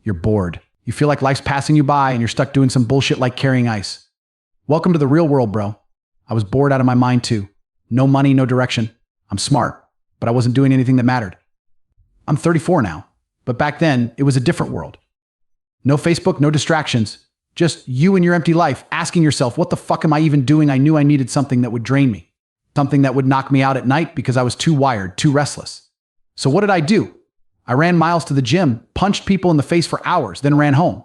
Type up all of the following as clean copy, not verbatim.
You're bored. You feel like life's passing you by and you're stuck doing some bullshit like carrying ice. Welcome to the real world, bro. I was bored out of my mind too. No money, no direction. I'm smart, but I wasn't doing anything that mattered. I'm 34 now, but back then it was a different world. No Facebook, no distractions. Just you and your empty life, asking yourself, what the fuck am I even doing? I knew I needed something that would drain me. Something that would knock me out at night because I was too wired, too restless. So what did I do? I ran miles to the gym, punched people in the face for hours, then ran home.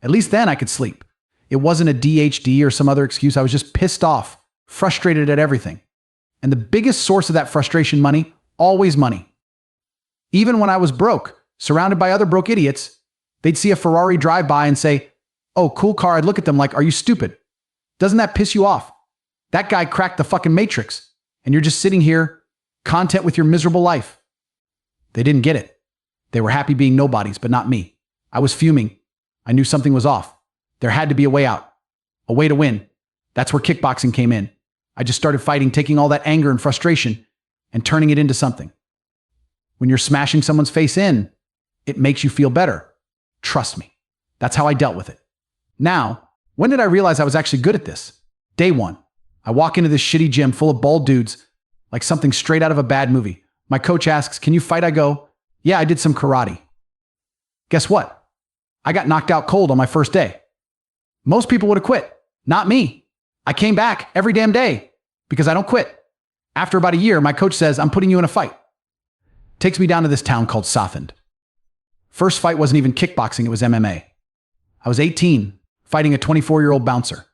At least then I could sleep. It wasn't a DHD or some other excuse. I was just pissed off, frustrated at everything. And the biggest source of that frustration, money, always money. Even when I was broke, surrounded by other broke idiots, they'd see a Ferrari drive by and say, "Oh, cool car." I'd look at them like, "Are you stupid? Doesn't that piss you off? That guy cracked the fucking matrix, and you're just sitting here, content with your miserable life." They didn't get it. They were happy being nobodies, but not me. I was fuming. I knew something was off. There had to be a way out, a way to win. That's where kickboxing came in. I just started fighting, taking all that anger and frustration and turning it into something. When you're smashing someone's face in, it makes you feel better. Trust me. That's how I dealt with it. Now, when did I realize I was actually good at this? Day one. I walk into this shitty gym full of bald dudes, like something straight out of a bad movie. My coach asks, "Can you fight?" I go, "Yeah, I did some karate." Guess what? I got knocked out cold on my first day. Most people would have quit. Not me. I came back every damn day because I don't quit. After about a year, my coach says, "I'm putting you in a fight." Takes me down to this town called Safand. First fight wasn't even kickboxing, it was MMA. I was 18, fighting a 24-year-old bouncer.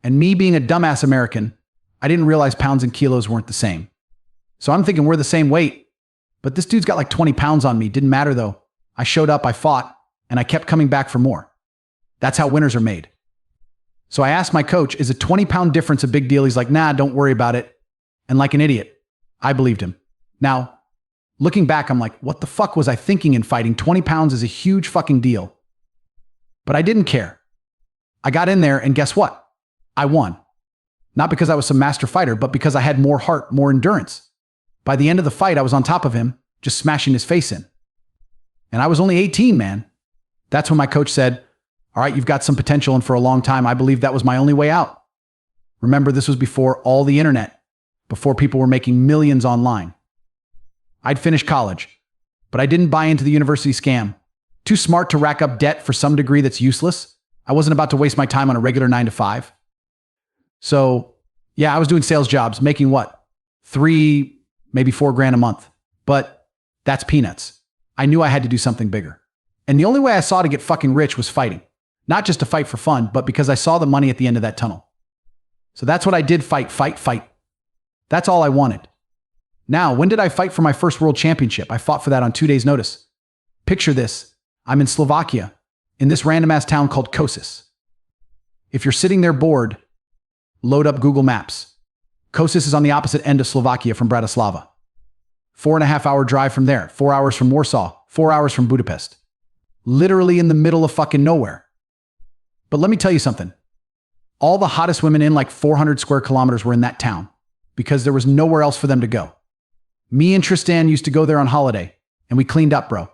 And me being a dumbass American, I didn't realize pounds and kilos weren't the same. So I'm thinking we're the same weight. But this dude's got like 20 pounds on me. Didn't matter though. I showed up, I fought, and I kept coming back for more. That's how winners are made. So I asked my coach, "Is a 20-pound difference a big deal?" He's like, "Nah, don't worry about it." And like an idiot, I believed him. Now, looking back, I'm like, what the fuck was I thinking in fighting? 20 pounds is a huge fucking deal. But I didn't care. I got in there and guess what? I won. Not because I was some master fighter, but because I had more heart, more endurance. By the end of the fight, I was on top of him, just smashing his face in. And I was only 18, man. That's when my coach said, "All right, you've got some potential." And for a long time, I believed that was my only way out. Remember, this was before all the internet, before people were making millions online. I'd finished college, but I didn't buy into the university scam. Too smart to rack up debt for some degree that's useless. I wasn't about to waste my time on a regular 9 to 5. So, yeah, I was doing sales jobs, making what? 3, maybe 4 grand a month. But that's peanuts. I knew I had to do something bigger. And the only way I saw to get fucking rich was fighting. Not just to fight for fun, but because I saw the money at the end of that tunnel. So that's what I did, fight, fight, fight. That's all I wanted. Now, when did I fight for my first world championship? I fought for that on 2 days' notice. Picture this. I'm in Slovakia, in this random-ass town called Košice. If you're sitting there bored, load up Google Maps. Košice is on the opposite end of Slovakia from Bratislava. 4.5-hour drive from there, 4 hours from Warsaw, 4 hours from Budapest. Literally in the middle of fucking nowhere. But let me tell you something. All the hottest women in like 400 square kilometers were in that town because there was nowhere else for them to go. Me and Tristan used to go there on holiday and we cleaned up, bro.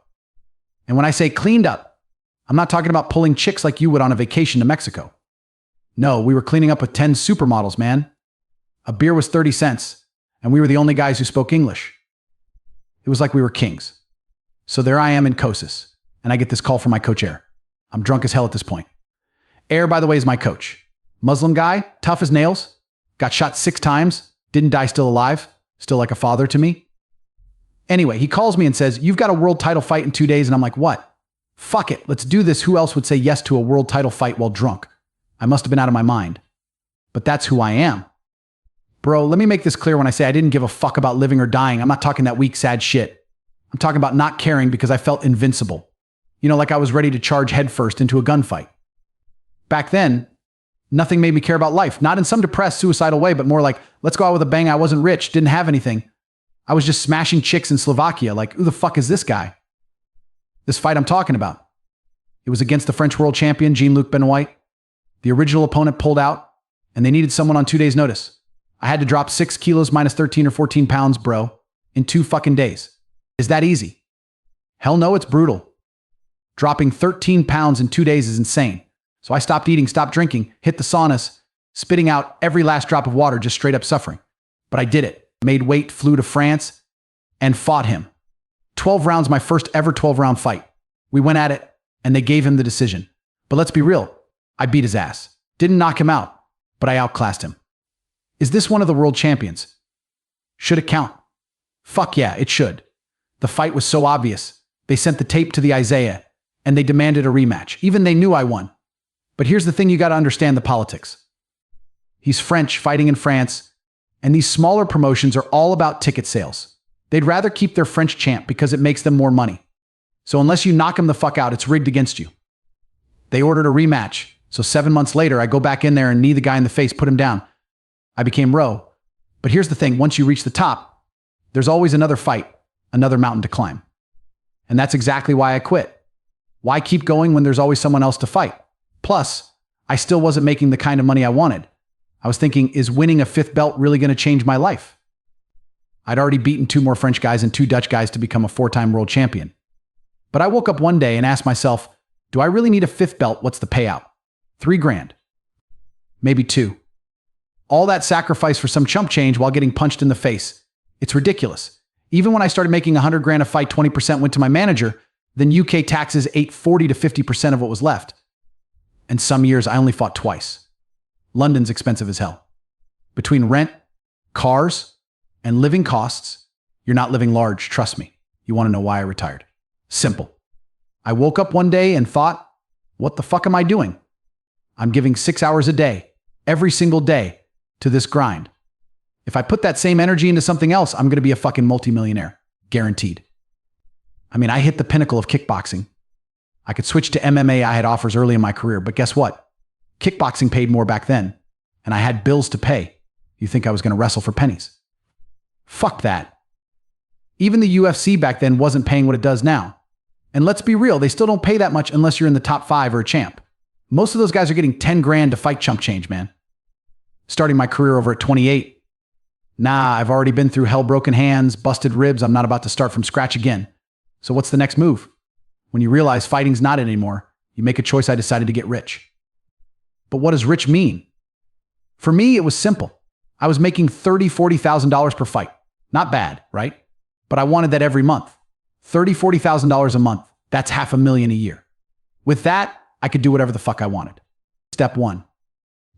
And when I say cleaned up, I'm not talking about pulling chicks like you would on a vacation to Mexico. No, we were cleaning up with 10 supermodels, man. A beer was 30 cents, and we were the only guys who spoke English. It was like we were kings. So there I am in Košice, and I get this call from my coach, Air. I'm drunk as hell at this point. Air, by the way, is my coach. Muslim guy, tough as nails, got shot 6 times, didn't die still alive, still like a father to me. Anyway, he calls me and says, "You've got a world title fight in 2 days," and I'm like, "What? Fuck it, let's do this." Who else would say yes to a world title fight while drunk? I must have been out of my mind. But that's who I am. Bro, let me make this clear when I say I didn't give a fuck about living or dying. I'm not talking that weak, sad shit. I'm talking about not caring because I felt invincible. You know, like I was ready to charge headfirst into a gunfight. Back then, nothing made me care about life. Not in some depressed, suicidal way, but more like, let's go out with a bang. I wasn't rich, didn't have anything. I was just smashing chicks in Slovakia. Like, who the fuck is this guy? This fight I'm talking about. It was against the French world champion, Jean-Luc Benoit. The original opponent pulled out, and they needed someone on 2 days' notice. I had to drop 6 kilos minus 13 or 14 pounds, bro, in 2 fucking days. Is that easy? Hell no, it's brutal. Dropping 13 pounds in 2 days is insane. So I stopped eating, stopped drinking, hit the saunas, spitting out every last drop of water, just straight up suffering. But I did it. Made weight, flew to France, and fought him. 12 rounds, my first ever 12-round fight. We went at it, and they gave him the decision. But let's be real, I beat his ass. Didn't knock him out, but I outclassed him. Is this one of the world champions? Should it count? Fuck yeah, it should. The fight was so obvious. They sent the tape to the Isaiah, and they demanded a rematch. Even they knew I won. But here's the thing, you got to understand the politics. He's French, fighting in France, and these smaller promotions are all about ticket sales. They'd rather keep their French champ because it makes them more money. So unless you knock him the fuck out, it's rigged against you. They ordered a rematch. So 7 months later, I go back in there and knee the guy in the face, put him down. I became Roe. But here's the thing, once you reach the top, there's always another fight, another mountain to climb. And that's exactly why I quit. Why keep going when there's always someone else to fight? Plus, I still wasn't making the kind of money I wanted. I was thinking, is winning a 5th belt really going to change my life? I'd already beaten 2 more French guys and 2 Dutch guys to become a 4-time world champion. But I woke up one day and asked myself, do I really need a 5th belt? What's the payout? $3,000. Maybe 2. All that sacrifice for some chump change while getting punched in the face. It's ridiculous. Even when I started making $100,000 a fight, 20% went to my manager, then UK taxes ate 40 to 50% of what was left. And some years I only fought twice. London's expensive as hell. Between rent, cars, and living costs, you're not living large, trust me. You want to know why I retired? Simple. I woke up one day and thought, what the fuck am I doing? I'm giving 6 hours a day, every single day, to this grind. If I put that same energy into something else, I'm going to be a fucking multimillionaire. Guaranteed. I mean, I hit the pinnacle of kickboxing. I could switch to MMA. I had offers early in my career, but guess what? Kickboxing paid more back then, and I had bills to pay. You think I was going to wrestle for pennies? Fuck that. Even the UFC back then wasn't paying what it does now. And let's be real, they still don't pay that much unless you're in the top 5 or a champ. Most of those guys are getting $10,000 to fight chump change, man. Starting my career over at 28. Nah, I've already been through hell, broken hands, busted ribs. I'm not about to start from scratch again. So what's the next move? When you realize fighting's not it anymore, you make a choice. I decided to get rich. But what does rich mean? For me, it was simple. I was making $30,000, $40,000 per fight. Not bad, right? But I wanted that every month. $30,000, $40,000 a month. That's $500,000 a year. With that, I could do whatever the fuck I wanted. Step 1.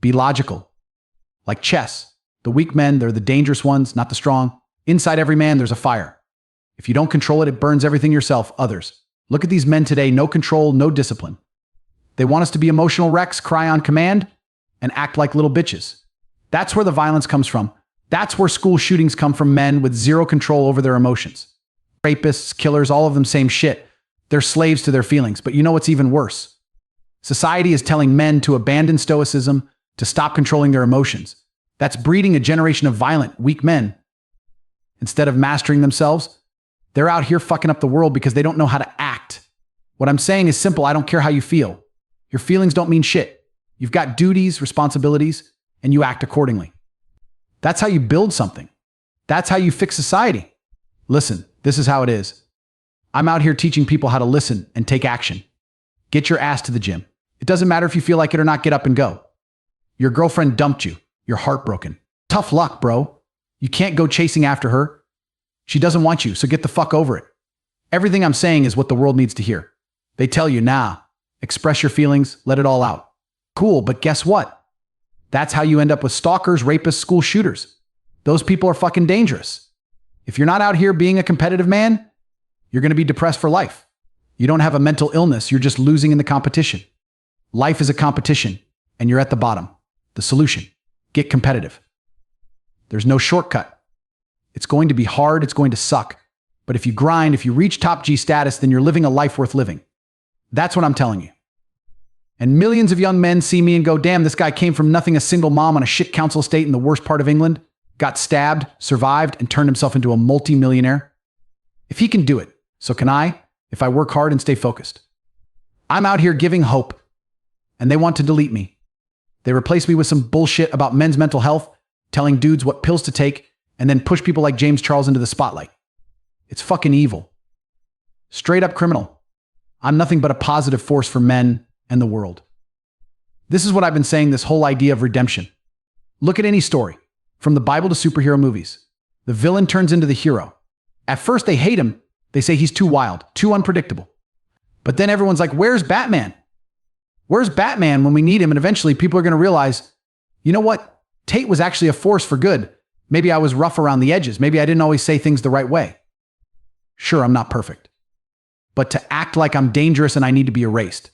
Be logical. Like chess. The weak men, they're the dangerous ones, not the strong. Inside every man, there's a fire. If you don't control it, it burns everything yourself, others. Look at these men today, no control, no discipline. They want us to be emotional wrecks, cry on command, and act like little bitches. That's where the violence comes from. That's where school shootings come from, men with zero control over their emotions. Rapists, killers, all of them same shit. They're slaves to their feelings. But you know what's even worse? Society is telling men to abandon stoicism, to stop controlling their emotions. That's breeding a generation of violent, weak men. Instead of mastering themselves, they're out here fucking up the world because they don't know how to act. What I'm saying is simple. I don't care how you feel. Your feelings don't mean shit. You've got duties, responsibilities, and you act accordingly. That's how you build something. That's how you fix society. Listen, this is how it is. I'm out here teaching people how to listen and take action. Get your ass to the gym. It doesn't matter if you feel like it or not, get up and go. Your girlfriend dumped you. You're heartbroken. Tough luck, bro. You can't go chasing after her. She doesn't want you, so get the fuck over it. Everything I'm saying is what the world needs to hear. They tell you, nah, express your feelings, let it all out. Cool, but guess what? That's how you end up with stalkers, rapists, school shooters. Those people are fucking dangerous. If you're not out here being a competitive man, you're going to be depressed for life. You don't have a mental illness, you're just losing in the competition. Life is a competition, and you're at the bottom. The solution: get competitive. There's no shortcut. It's going to be hard, it's going to suck. But if you grind, if you reach top G status, then you're living a life worth living. That's what I'm telling you. And millions of young men see me and go, damn, this guy came from nothing, a single mom on a shit council estate in the worst part of England, got stabbed, survived, and turned himself into a multi-millionaire. If he can do it, so can I, if I work hard and stay focused. I'm out here giving hope, and they want to delete me. They replace me with some bullshit about men's mental health, telling dudes what pills to take, and then push people like James Charles into the spotlight. It's fucking evil. Straight up criminal. I'm nothing but a positive force for men and the world. This is what I've been saying, this whole idea of redemption. Look at any story, from the Bible to superhero movies. The villain turns into the hero. At first they hate him. They say he's too wild, too unpredictable. But then everyone's like, where's Batman? Where's Batman when we need him? And eventually people are going to realize, you know what? Tate was actually a force for good. Maybe I was rough around the edges. Maybe I didn't always say things the right way. Sure, I'm not perfect. But to act like I'm dangerous and I need to be erased,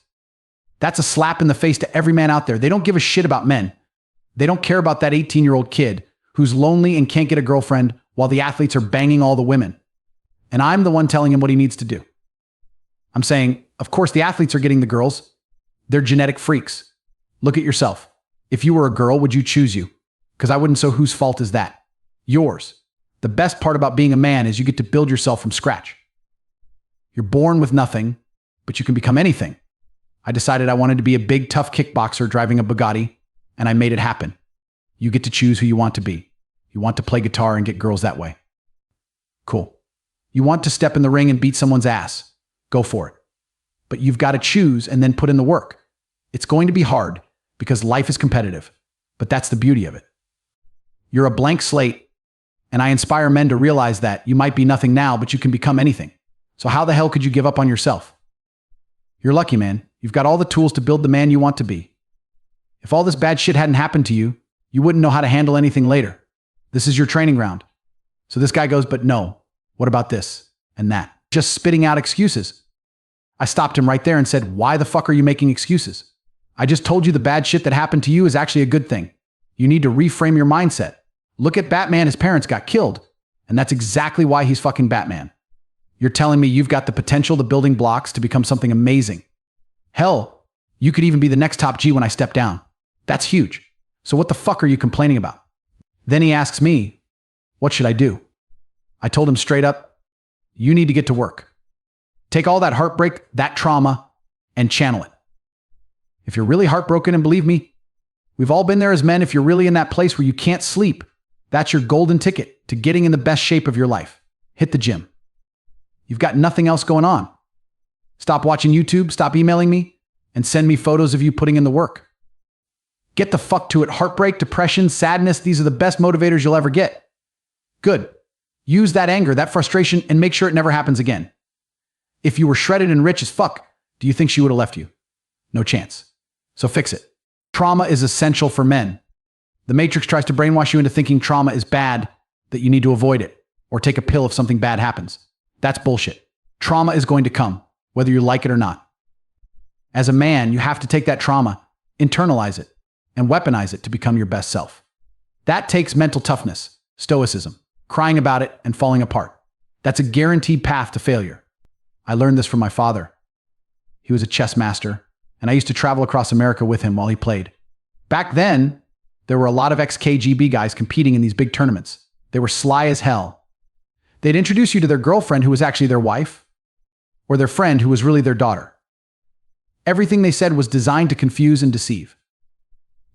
that's a slap in the face to every man out there. They don't give a shit about men. They don't care about that 18-year-old kid who's lonely and can't get a girlfriend while the athletes are banging all the women. And I'm the one telling him what he needs to do. I'm saying, of course, the athletes are getting the girls. They're genetic freaks. Look at yourself. If you were a girl, would you choose you? Because I wouldn't, so whose fault is that? Yours. The best part about being a man is you get to build yourself from scratch. You're born with nothing, but you can become anything. I decided I wanted to be a big, tough kickboxer driving a Bugatti, and I made it happen. You get to choose who you want to be. You want to play guitar and get girls that way. Cool. You want to step in the ring and beat someone's ass. Go for it. But you've got to choose and then put in the work. It's going to be hard because life is competitive, but that's the beauty of it. You're a blank slate, and I inspire men to realize that you might be nothing now, but you can become anything. So how the hell could you give up on yourself? You're lucky, man. You've got all the tools to build the man you want to be. If all this bad shit hadn't happened to you, you wouldn't know how to handle anything later. This is your training ground. So this guy goes, but no, what about this and that? Just spitting out excuses. I stopped him right there and said, why the fuck are you making excuses? I just told you the bad shit that happened to you is actually a good thing. You need to reframe your mindset. Look at Batman, his parents got killed. And that's exactly why he's fucking Batman. You're telling me you've got the potential, the building blocks to become something amazing. Hell, you could even be the next top G when I step down. That's huge. So what the fuck are you complaining about? Then he asks me, what should I do? I told him straight up, you need to get to work. Take all that heartbreak, that trauma, and channel it. If you're really heartbroken, and believe me, we've all been there as men, if you're really in that place where you can't sleep, that's your golden ticket to getting in the best shape of your life. Hit the gym. You've got nothing else going on. Stop watching YouTube, stop emailing me, and send me photos of you putting in the work. Get the fuck to it. Heartbreak, depression, sadness, these are the best motivators you'll ever get. Good. Use that anger, that frustration, and make sure it never happens again. If you were shredded and rich as fuck, do you think she would have left you? No chance. So fix it. Trauma is essential for men. The Matrix tries to brainwash you into thinking trauma is bad, that you need to avoid it, or take a pill if something bad happens. That's bullshit. Trauma is going to come, whether you like it or not. As a man, you have to take that trauma, internalize it, and weaponize it to become your best self. That takes mental toughness, stoicism, crying about it, and falling apart. That's a guaranteed path to failure. I learned this from my father. He was a chess master, and I used to travel across America with him while he played. Back then, there were a lot of ex-KGB guys competing in these big tournaments. They were sly as hell. They'd introduce you to their girlfriend who was actually their wife, or their friend who was really their daughter. Everything they said was designed to confuse and deceive.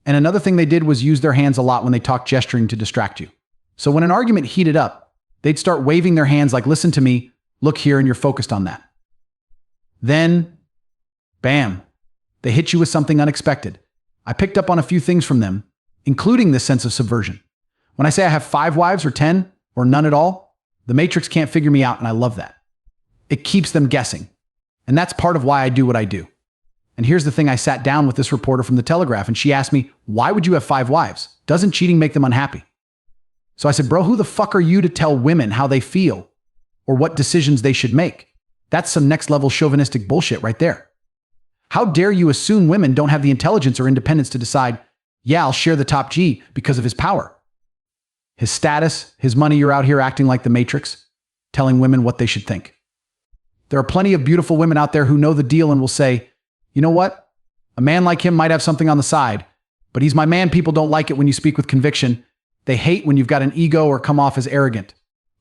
And another thing they did was use their hands a lot when they talked, gesturing to distract you. So when an argument heated up, they'd start waving their hands like, listen to me, look here, and you're focused on that. Then, bam, they hit you with something unexpected. I picked up on a few things from them, including this sense of subversion. When I say I have 5 wives or 10 or none at all, the Matrix can't figure me out, and I love that. It keeps them guessing. And that's part of why I do what I do. And here's the thing, I sat down with this reporter from the Telegraph, and she asked me, why would you have 5 wives? Doesn't cheating make them unhappy? So I said, bro, who the fuck are you to tell women how they feel or what decisions they should make? That's some next level chauvinistic bullshit right there. How dare you assume women don't have the intelligence or independence to decide, yeah, I'll share the top G because of his power, his status, his money. You're out here acting like the Matrix, telling women what they should think. There are plenty of beautiful women out there who know the deal and will say, you know what? A man like him might have something on the side, but he's my man. People don't like it when you speak with conviction. They hate when you've got an ego or come off as arrogant.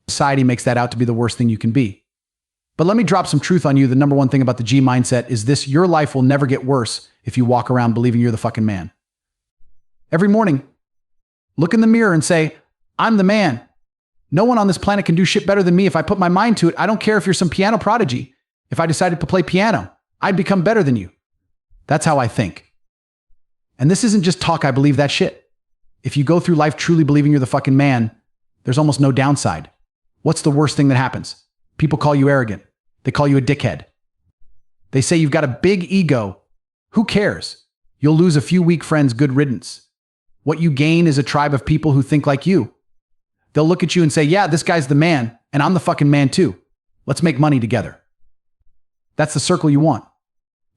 Society makes that out to be the worst thing you can be. But let me drop some truth on you. The number one thing about the G mindset is this: your life will never get worse if you walk around believing you're the fucking man. Every morning, look in the mirror and say, I'm the man. No one on this planet can do shit better than me if I put my mind to it. I don't care if you're some piano prodigy. If I decided to play piano, I'd become better than you. That's how I think. And this isn't just talk, I believe that shit. If you go through life truly believing you're the fucking man, there's almost no downside. What's the worst thing that happens? People call you arrogant. They call you a dickhead. They say you've got a big ego. Who cares? You'll lose a few weak friends, good riddance. What you gain is a tribe of people who think like you. They'll look at you and say, yeah, this guy's the man, and I'm the fucking man too. Let's make money together. That's the circle you want.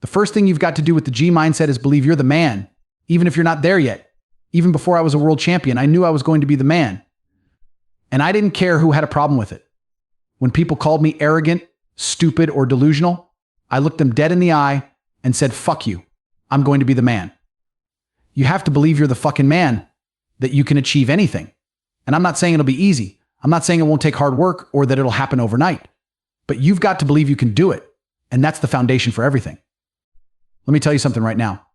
The first thing you've got to do with the G mindset is believe you're the man, even if you're not there yet. Even before I was a world champion, I knew I was going to be the man. And I didn't care who had a problem with it. When people called me arrogant, stupid, or delusional, I looked them dead in the eye and said, fuck you. I'm going to be the man. You have to believe you're the fucking man, that you can achieve anything. And I'm not saying it'll be easy. I'm not saying it won't take hard work or that it'll happen overnight. But you've got to believe you can do it. And that's the foundation for everything. Let me tell you something right now.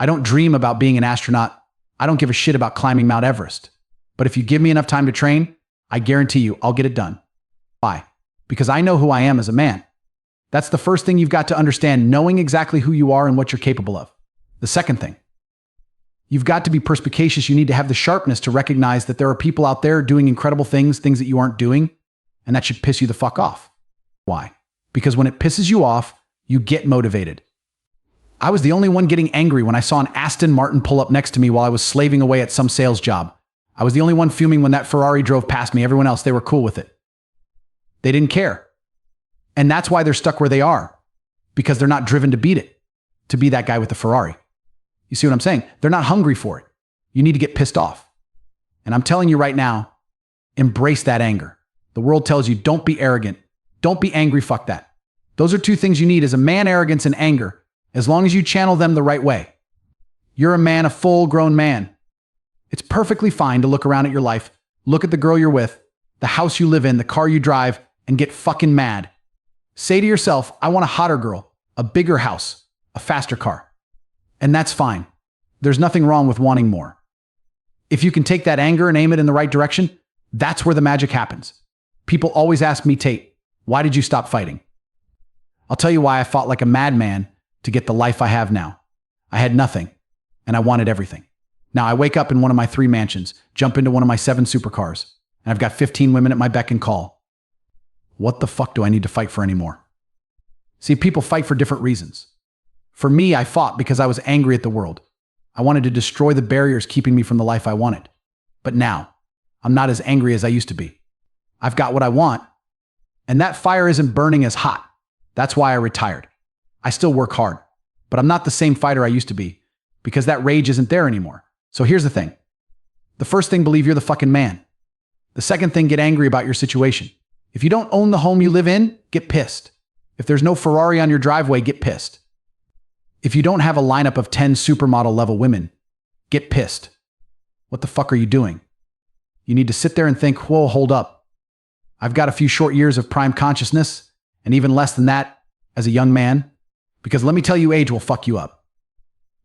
I don't dream about being an astronaut. I don't give a shit about climbing Mount Everest. But if you give me enough time to train, I guarantee you I'll get it done. Why? Because I know who I am as a man. That's the first thing you've got to understand, knowing exactly who you are and what you're capable of. The second thing, you've got to be perspicacious. You need to have the sharpness to recognize that there are people out there doing incredible things that you aren't doing, and that should piss you the fuck off. Why? Because when it pisses you off, you get motivated. I was the only one getting angry when I saw an Aston Martin pull up next to me while I was slaving away at some sales job. I was the only one fuming when that Ferrari drove past me. Everyone else, they were cool with it. They didn't care. And that's why they're stuck where they are. Because they're not driven to beat it. To be that guy with the Ferrari. You see what I'm saying? They're not hungry for it. You need to get pissed off. And I'm telling you right now, embrace that anger. The world tells you don't be arrogant. Don't be angry, fuck that. Those are two things you need as a man, arrogance and anger. As long as you channel them the right way. You're a man, a full-grown man. It's perfectly fine to look around at your life, look at the girl you're with, the house you live in, the car you drive, and get fucking mad. Say to yourself, I want a hotter girl, a bigger house, a faster car. And that's fine. There's nothing wrong with wanting more. If you can take that anger and aim it in the right direction, that's where the magic happens. People always ask me, Tate, why did you stop fighting? I'll tell you why I fought like a madman to get the life I have now. I had nothing, and I wanted everything. Now I wake up in one of my 3 mansions, jump into one of my 7 supercars, and I've got 15 women at my beck and call. What the fuck do I need to fight for anymore? See, people fight for different reasons. For me, I fought because I was angry at the world. I wanted to destroy the barriers keeping me from the life I wanted. But now, I'm not as angry as I used to be. I've got what I want, and that fire isn't burning as hot. That's why I retired. I still work hard, but I'm not the same fighter I used to be because that rage isn't there anymore. So here's the thing. The first thing, believe you're the fucking man. The second thing, get angry about your situation. If you don't own the home you live in, get pissed. If there's no Ferrari on your driveway, get pissed. If you don't have a lineup of 10 supermodel level women, get pissed. What the fuck are you doing? You need to sit there and think, whoa, hold up. I've got a few short years of prime consciousness, and even less than that as a young man. Because let me tell you, age will fuck you up.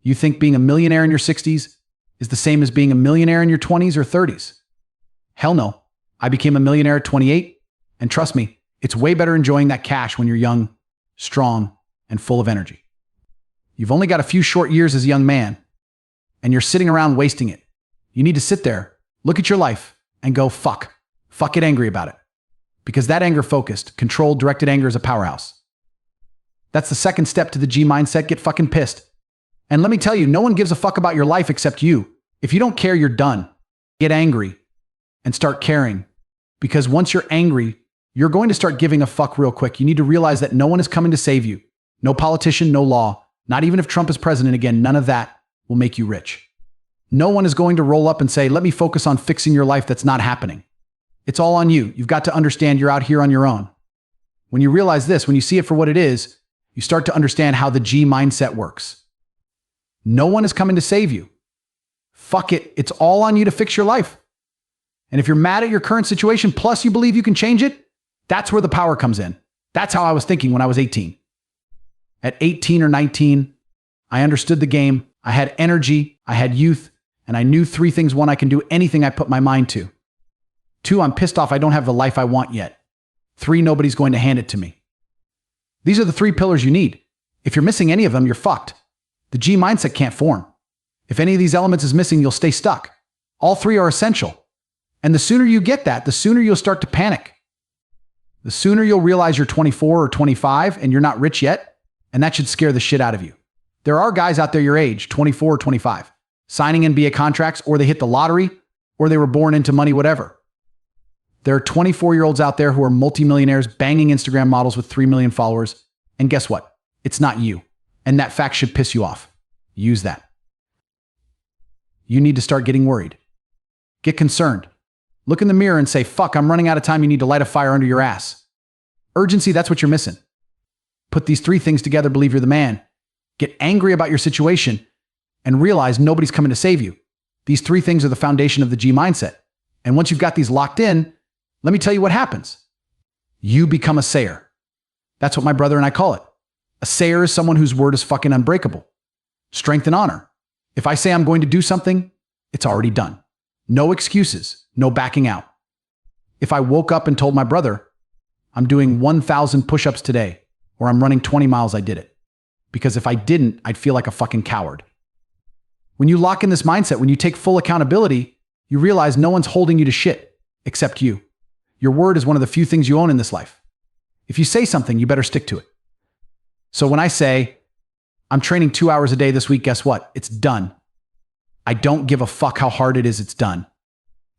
You think being a millionaire in your 60s is the same as being a millionaire in your 20s or 30s? Hell no. I became a millionaire at 28, and trust me, it's way better enjoying that cash when you're young, strong, and full of energy. You've only got a few short years as a young man, and you're sitting around wasting it. You need to sit there, look at your life, and go, fuck. Fuck, get angry about it. Because that anger-focused, controlled, directed anger is a powerhouse. That's the second step to the G mindset, get fucking pissed. And let me tell you, no one gives a fuck about your life except you. If you don't care, you're done. Get angry and start caring. Because once you're angry, you're going to start giving a fuck real quick. You need to realize that no one is coming to save you. No politician, no law. Not even if Trump is president again, none of that will make you rich. No one is going to roll up and say, let me focus on fixing your life. That's not happening. It's all on you. You've got to understand you're out here on your own. When you realize this, when you see it for what it is, you start to understand how the G mindset works. No one is coming to save you. Fuck it. It's all on you to fix your life. And if you're mad at your current situation, plus you believe you can change it, that's where the power comes in. That's how I was thinking when I was 18. At 18 or 19, I understood the game. I had energy. I had youth. And I knew 3 things. 1, I can do anything I put my mind to. 2, I'm pissed off I don't have the life I want yet. 3, nobody's going to hand it to me. These are the 3 pillars you need. If you're missing any of them, you're fucked. The G mindset can't form. If any of these elements is missing, you'll stay stuck. All three are essential. And the sooner you get that, the sooner you'll start to panic. The sooner you'll realize you're 24 or 25 and you're not rich yet, and that should scare the shit out of you. There are guys out there your age, 24 or 25, signing NBA contracts, or they hit the lottery, or they were born into money, whatever. There are 24-year-olds out there who are multimillionaires banging Instagram models with 3 million followers. And guess what? It's not you. And that fact should piss you off. Use that. You need to start getting worried. Get concerned. Look in the mirror and say, fuck, I'm running out of time. You need to light a fire under your ass. Urgency, that's what you're missing. Put these three things together, believe you're the man. Get angry about your situation and realize nobody's coming to save you. These three things are the foundation of the G mindset. And once you've got these locked in, let me tell you what happens. You become a sayer. That's what my brother and I call it. A sayer is someone whose word is fucking unbreakable. Strength and honor. If I say I'm going to do something, it's already done. No excuses, no backing out. If I woke up and told my brother, I'm doing 1,000 push-ups today, or I'm running 20 miles, I did it. Because if I didn't, I'd feel like a fucking coward. When you lock in this mindset, when you take full accountability, you realize no one's holding you to shit except you. Your word is one of the few things you own in this life. If you say something, you better stick to it. So when I say, I'm training 2 hours a day this week, guess what? It's done. I don't give a fuck how hard it is, it's done.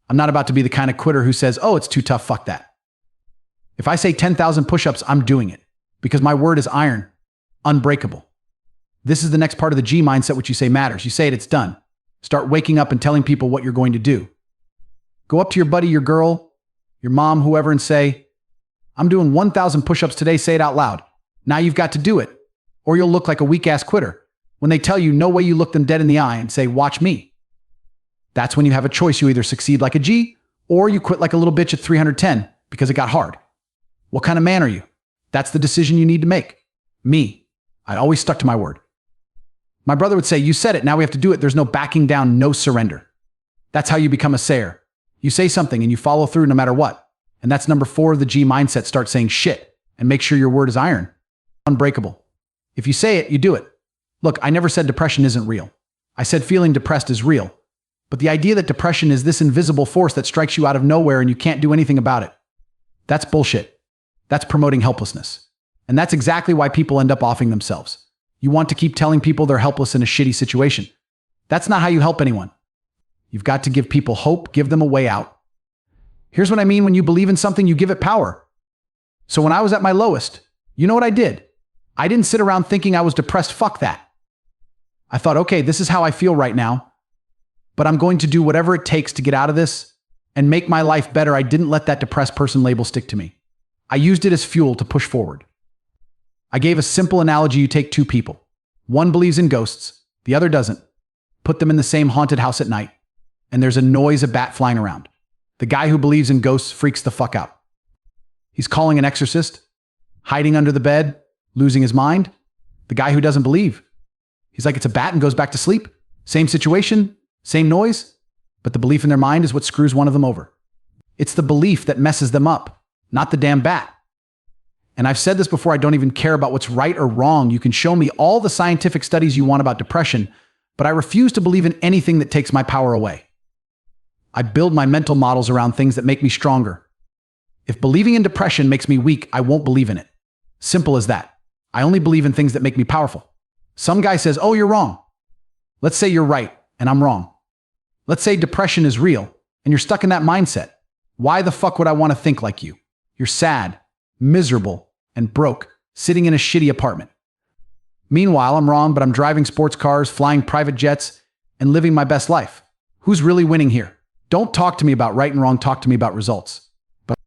I'm not about to be the kind of quitter who says, oh, it's too tough, fuck that. If I say 10,000 push-ups, I'm doing it. Because my word is iron, unbreakable. This is the next part of the G mindset, which you say matters. You say it, it's done. Start waking up and telling people what you're going to do. Go up to your buddy, your girl, your mom, whoever, and say, I'm doing 1,000 push-ups today. Say it out loud. Now you've got to do it, or you'll look like a weak-ass quitter. When they tell you, no way, you look them dead in the eye and say, watch me. That's when you have a choice. You either succeed like a G, or you quit like a little bitch at 310 because it got hard. What kind of man are you? That's the decision you need to make. Me. I always stuck to my word. My brother would say, you said it, now we have to do it. There's no backing down, no surrender. That's how you become a sayer. You say something and you follow through no matter what. And that's number 4 of the G mindset. Start saying shit and make sure your word is iron. Unbreakable. If you say it, you do it. Look, I never said depression isn't real. I said feeling depressed is real. But the idea that depression is this invisible force that strikes you out of nowhere and you can't do anything about it, that's bullshit. That's promoting helplessness. And that's exactly why people end up offing themselves. You want to keep telling people they're helpless in a shitty situation. That's not how you help anyone. You've got to give people hope, give them a way out. Here's what I mean: when you believe in something, you give it power. So when I was at my lowest, you know what I did? I didn't sit around thinking I was depressed. Fuck that. I thought, okay, this is how I feel right now, but I'm going to do whatever it takes to get out of this and make my life better. I didn't let that depressed person label stick to me. I used it as fuel to push forward. I gave a simple analogy. You take two people. One believes in ghosts, the other doesn't. Put them in the same haunted house at night, and there's a noise of bat flying around. The guy who believes in ghosts freaks the fuck out. He's calling an exorcist, hiding under the bed, losing his mind. The guy who doesn't believe, he's like, it's a bat, and goes back to sleep. Same situation, same noise, but the belief in their mind is what screws one of them over. It's the belief that messes them up, not the damn bat. And I've said this before, I don't even care about what's right or wrong. You can show me all the scientific studies you want about depression, but I refuse to believe in anything that takes my power away. I build my mental models around things that make me stronger. If believing in depression makes me weak, I won't believe in it. Simple as that. I only believe in things that make me powerful. Some guy says, oh, you're wrong. Let's say you're right and I'm wrong. Let's say depression is real and you're stuck in that mindset. Why the fuck would I want to think like you? You're sad, miserable, and broke, sitting in a shitty apartment. Meanwhile, I'm wrong, but I'm driving sports cars, flying private jets, and living my best life. Who's really winning here? Don't talk to me about right and wrong, talk to me about results. But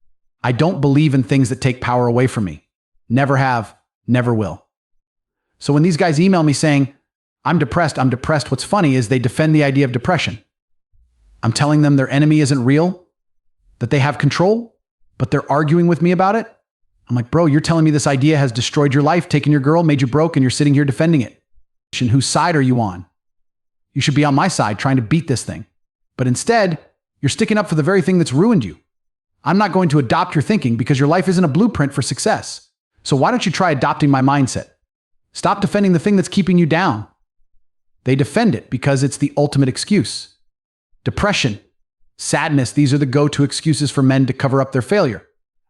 I don't believe in things that take power away from me. Never have, never will. So when these guys email me saying, I'm depressed, what's funny is they defend the idea of depression. I'm telling them their enemy isn't real, that they have control, but they're arguing with me about it. I'm like, bro, you're telling me this idea has destroyed your life, taken your girl, made you broke, and you're sitting here defending it. Whose side are you on? You should be on my side trying to beat this thing. But instead, you're sticking up for the very thing that's ruined you. I'm not going to adopt your thinking because your life isn't a blueprint for success. So why don't you try adopting my mindset? Stop defending the thing that's keeping you down. They defend it because it's the ultimate excuse. Depression, sadness, these are the go-to excuses for men to cover up their failure.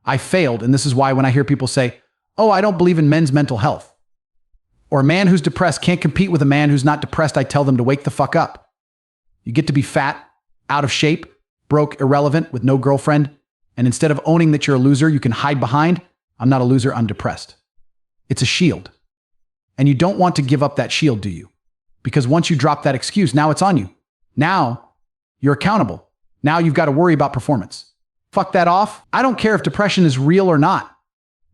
I failed, and this is why when I hear people say, "Oh, I don't believe in men's mental health," or "A man who's depressed can't compete with a man who's not depressed," I tell them to wake the fuck up. You get to be fat, out of shape, broke, irrelevant, with no girlfriend, and instead of owning that you're a loser, you can hide behind, "I'm not a loser, I'm depressed." It's a shield. And you don't want to give up that shield, do you? Because once you drop that excuse, now it's on you. Now you're accountable. Now you've got to worry about performance. Fuck that off. I don't care if depression is real or not.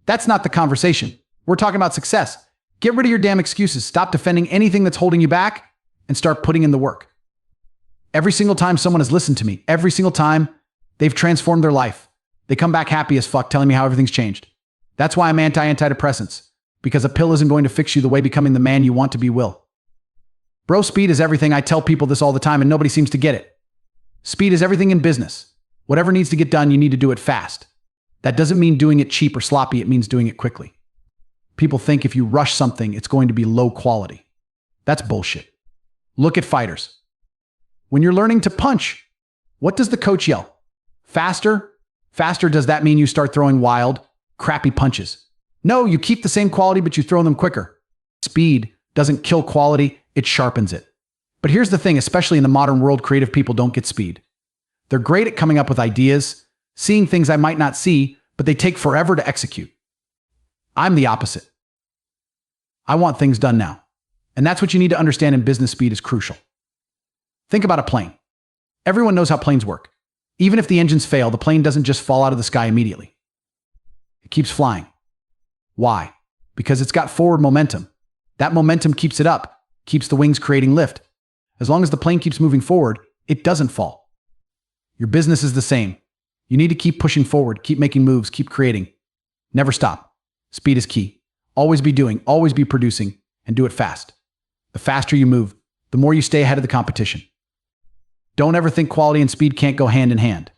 That's not the conversation. We're talking about success. Get rid of your damn excuses. Stop defending anything that's holding you back and start putting in the work. Every single time someone has listened to me, every single time they've transformed their life, they come back happy as fuck telling me how everything's changed. That's why I'm anti-antidepressants, because a pill isn't going to fix you the way becoming the man you want to be will. Bro, speed is everything. I tell people this all the time and nobody seems to get it. Speed is everything in business. Whatever needs to get done, you need to do it fast. That doesn't mean doing it cheap or sloppy. It means doing it quickly. People think if you rush something, it's going to be low quality. That's bullshit. Look at fighters. When you're learning to punch, what does the coach yell? Faster? Faster, does that mean you start throwing wild, crappy punches? No, you keep the same quality, but you throw them quicker. Speed doesn't kill quality, it sharpens it. But here's the thing, especially in the modern world, creative people don't get speed. They're great at coming up with ideas, seeing things I might not see, but they take forever to execute. I'm the opposite. I want things done now. And that's what you need to understand in business. Speed is crucial. Think about a plane. Everyone knows how planes work. Even if the engines fail, the plane doesn't just fall out of the sky immediately. It keeps flying. Why? Because it's got forward momentum. That momentum keeps it up, keeps the wings creating lift. As long as the plane keeps moving forward, it doesn't fall. Your business is the same. You need to keep pushing forward, keep making moves, keep creating. Never stop. Speed is key. Always be doing, always be producing, and do it fast. The faster you move, the more you stay ahead of the competition. Don't ever think quality and speed can't go hand in hand.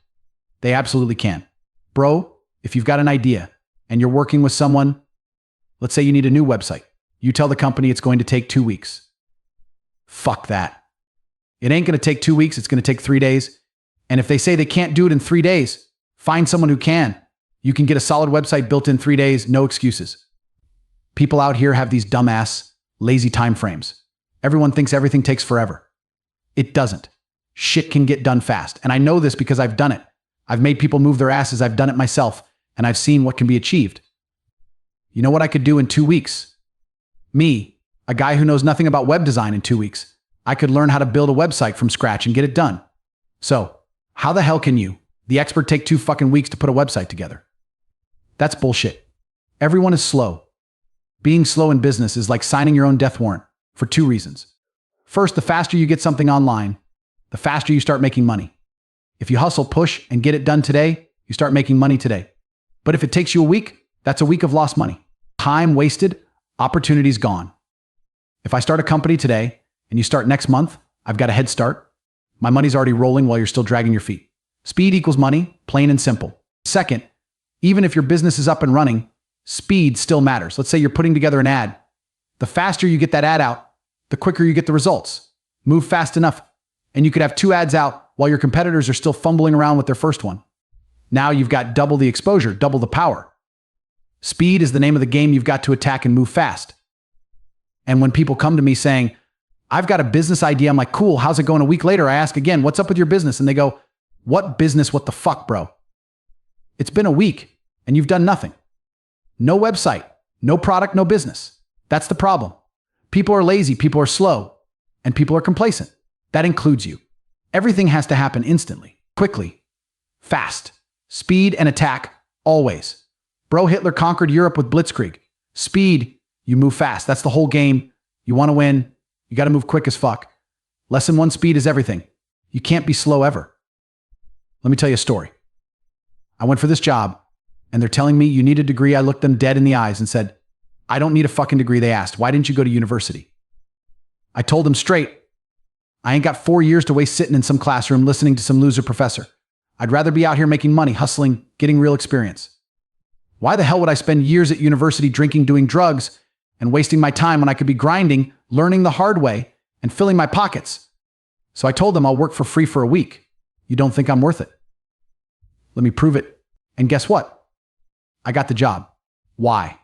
They absolutely can. Bro, if you've got an idea and you're working with someone, let's say you need a new website. You tell the company it's going to take 2 weeks. Fuck that. It ain't going to take 2 weeks. It's going to take 3 days. And if they say they can't do it in 3 days, find someone who can. You can get a solid website built in 3 days, no excuses. People out here have these dumbass, lazy time frames. Everyone thinks everything takes forever. It doesn't. Shit can get done fast. And I know this because I've done it. I've made people move their asses. I've done it myself. And I've seen what can be achieved. You know what I could do in 2 weeks? Me, a guy who knows nothing about web design, in 2 weeks, I could learn how to build a website from scratch and get it done. So, how the hell can you, the expert, take 2 fucking weeks to put a website together? That's bullshit. Everyone is slow. Being slow in business is like signing your own death warrant for 2 reasons. First, the faster you get something online, the faster you start making money. If you hustle, push, and get it done today, you start making money today. But if it takes you a week, that's a week of lost money. Time wasted, opportunities gone. If I start a company today and you start next month, I've got a head start. My money's already rolling while you're still dragging your feet. Speed equals money, plain and simple. Second, even if your business is up and running, speed still matters. Let's say you're putting together an ad. The faster you get that ad out, the quicker you get the results. Move fast enough, and you could have 2 ads out while your competitors are still fumbling around with their first one. Now you've got double the exposure, double the power. Speed is the name of the game. You've got to attack and move fast. And when people come to me saying, I've got a business idea, I'm like, cool, how's it going? A week later, I ask again, what's up with your business? And they go, what business? What the fuck, bro? It's been a week and you've done nothing. No website, no product, no business. That's the problem. People are lazy, people are slow, and people are complacent. That includes you. Everything has to happen instantly, quickly, fast. Speed and attack, always. Bro, Hitler conquered Europe with Blitzkrieg. Speed, you move fast. That's the whole game. You want to win, you got to move quick as fuck. Lesson 1, speed is everything. You can't be slow ever. Let me tell you a story. I went for this job, and they're telling me you need a degree. I looked them dead in the eyes and said, I don't need a fucking degree. They asked, why didn't you go to university? I told them straight, I ain't got 4 years to waste sitting in some classroom listening to some loser professor. I'd rather be out here making money, hustling, getting real experience. Why the hell would I spend years at university drinking, doing drugs, and wasting my time when I could be grinding, learning the hard way, and filling my pockets. So I told them I'll work for free for a week. You don't think I'm worth it? Let me prove it. And guess what? I got the job. Why?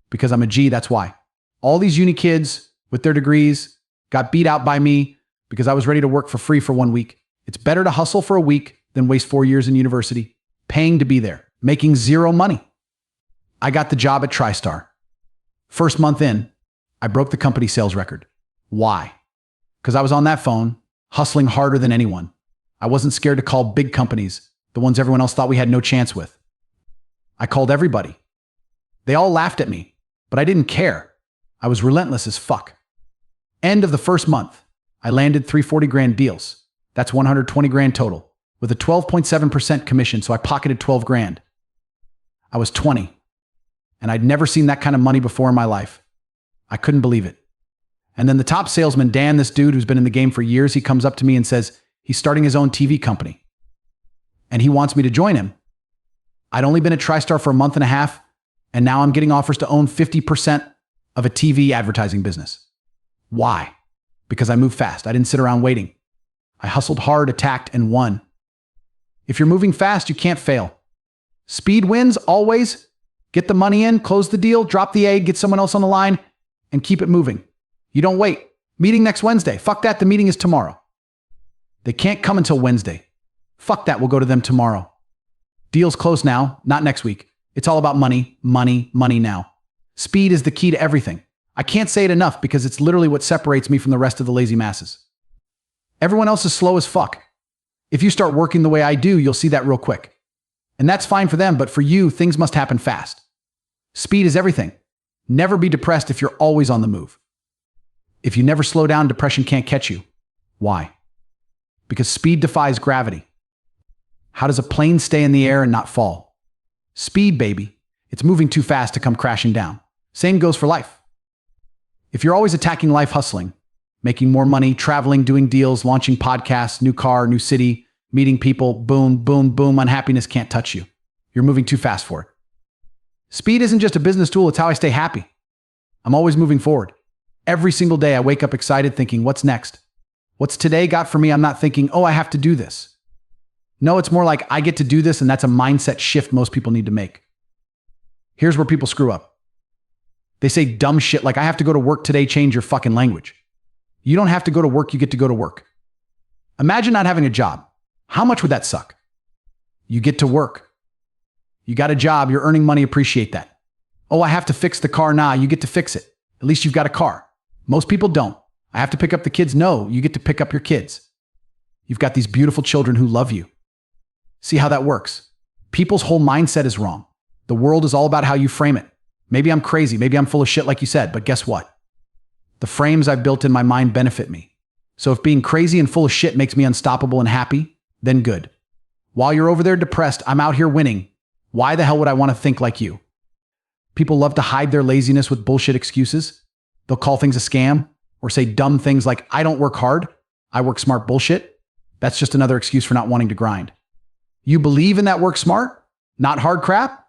Because I'm a G, that's why. All these uni kids with their degrees got beat out by me because I was ready to work for free for 1 week. It's better to hustle for a week than waste 4 years in university, paying to be there, making zero money. I got the job at TriStar. First month in, I broke the company sales record. Why? Because I was on that phone, hustling harder than anyone. I wasn't scared to call big companies, the ones everyone else thought we had no chance with. I called everybody. They all laughed at me, but I didn't care. I was relentless as fuck. End of the first month, I landed 340 grand deals. That's 120 grand total, with a 12.7% commission, so I pocketed 12 grand. I was 20, and I'd never seen that kind of money before in my life. I couldn't believe it. And then the top salesman, Dan, this dude who's been in the game for years, he comes up to me and says he's starting his own TV company. And he wants me to join him. I'd only been at TriStar for a month and a half, and now I'm getting offers to own 50% of a TV advertising business. Why? Because I moved fast. I didn't sit around waiting. I hustled hard, attacked, and won. If you're moving fast, you can't fail. Speed wins, always. Get the money in, close the deal, drop the egg, get someone else on the line, and keep it moving. You don't wait. Meeting next Wednesday. Fuck that, the meeting is tomorrow. They can't come until Wednesday. Fuck that, we'll go to them tomorrow. Deal's close now, not next week. It's all about money, money, money now. Speed is the key to everything. I can't say it enough because it's literally what separates me from the rest of the lazy masses. Everyone else is slow as fuck. If you start working the way I do, you'll see that real quick. And that's fine for them, but for you, things must happen fast. Speed is everything. Never be depressed if you're always on the move. If you never slow down, depression can't catch you. Why? Because speed defies gravity. How does a plane stay in the air and not fall? Speed, baby. It's moving too fast to come crashing down. Same goes for life. If you're always attacking life hustling, making more money, traveling, doing deals, launching podcasts, new car, new city, meeting people, boom, boom, boom, unhappiness can't touch you. You're moving too fast for it. Speed isn't just a business tool, it's how I stay happy. I'm always moving forward. Every single day I wake up excited thinking, what's next? What's today got for me? I'm not thinking, oh, I have to do this. No, it's more like I get to do this, and that's a mindset shift most people need to make. Here's where people screw up. They say dumb shit like, I have to go to work today, change your fucking language. You don't have to go to work, you get to go to work. Imagine not having a job. How much would that suck? You get to work. You got a job, you're earning money, appreciate that. Oh, I have to fix the car. Nah, you get to fix it. At least you've got a car. Most people don't. I have to pick up the kids. No, you get to pick up your kids. You've got these beautiful children who love you. See how that works? People's whole mindset is wrong. The world is all about how you frame it. Maybe I'm crazy, maybe I'm full of shit like you said, but guess what? The frames I've built in my mind benefit me. So if being crazy and full of shit makes me unstoppable and happy, then good. While you're over there depressed, I'm out here winning. Why the hell would I want to think like you? People love to hide their laziness with bullshit excuses. They'll call things a scam or say dumb things like, I don't work hard, I work smart bullshit. That's just another excuse for not wanting to grind. You believe in that work smart, not hard crap?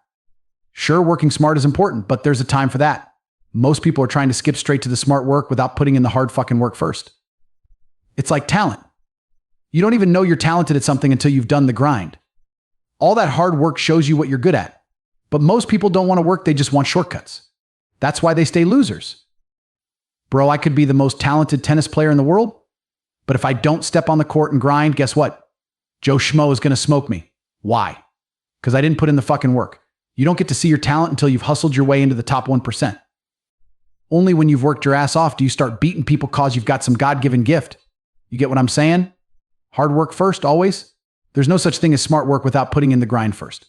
Sure, working smart is important, but there's a time for that. Most people are trying to skip straight to the smart work without putting in the hard fucking work first. It's like talent. You don't even know you're talented at something until you've done the grind. All that hard work shows you what you're good at. But most people don't want to work, they just want shortcuts. That's why they stay losers. Bro, I could be the most talented tennis player in the world, but if I don't step on the court and grind, guess what? Joe Schmo is going to smoke me. Why? Because I didn't put in the fucking work. You don't get to see your talent until you've hustled your way into the top 1%. Only when you've worked your ass off do you start beating people cause you've got some God-given gift. You get what I'm saying? Hard work first, always. There's no such thing as smart work without putting in the grind first.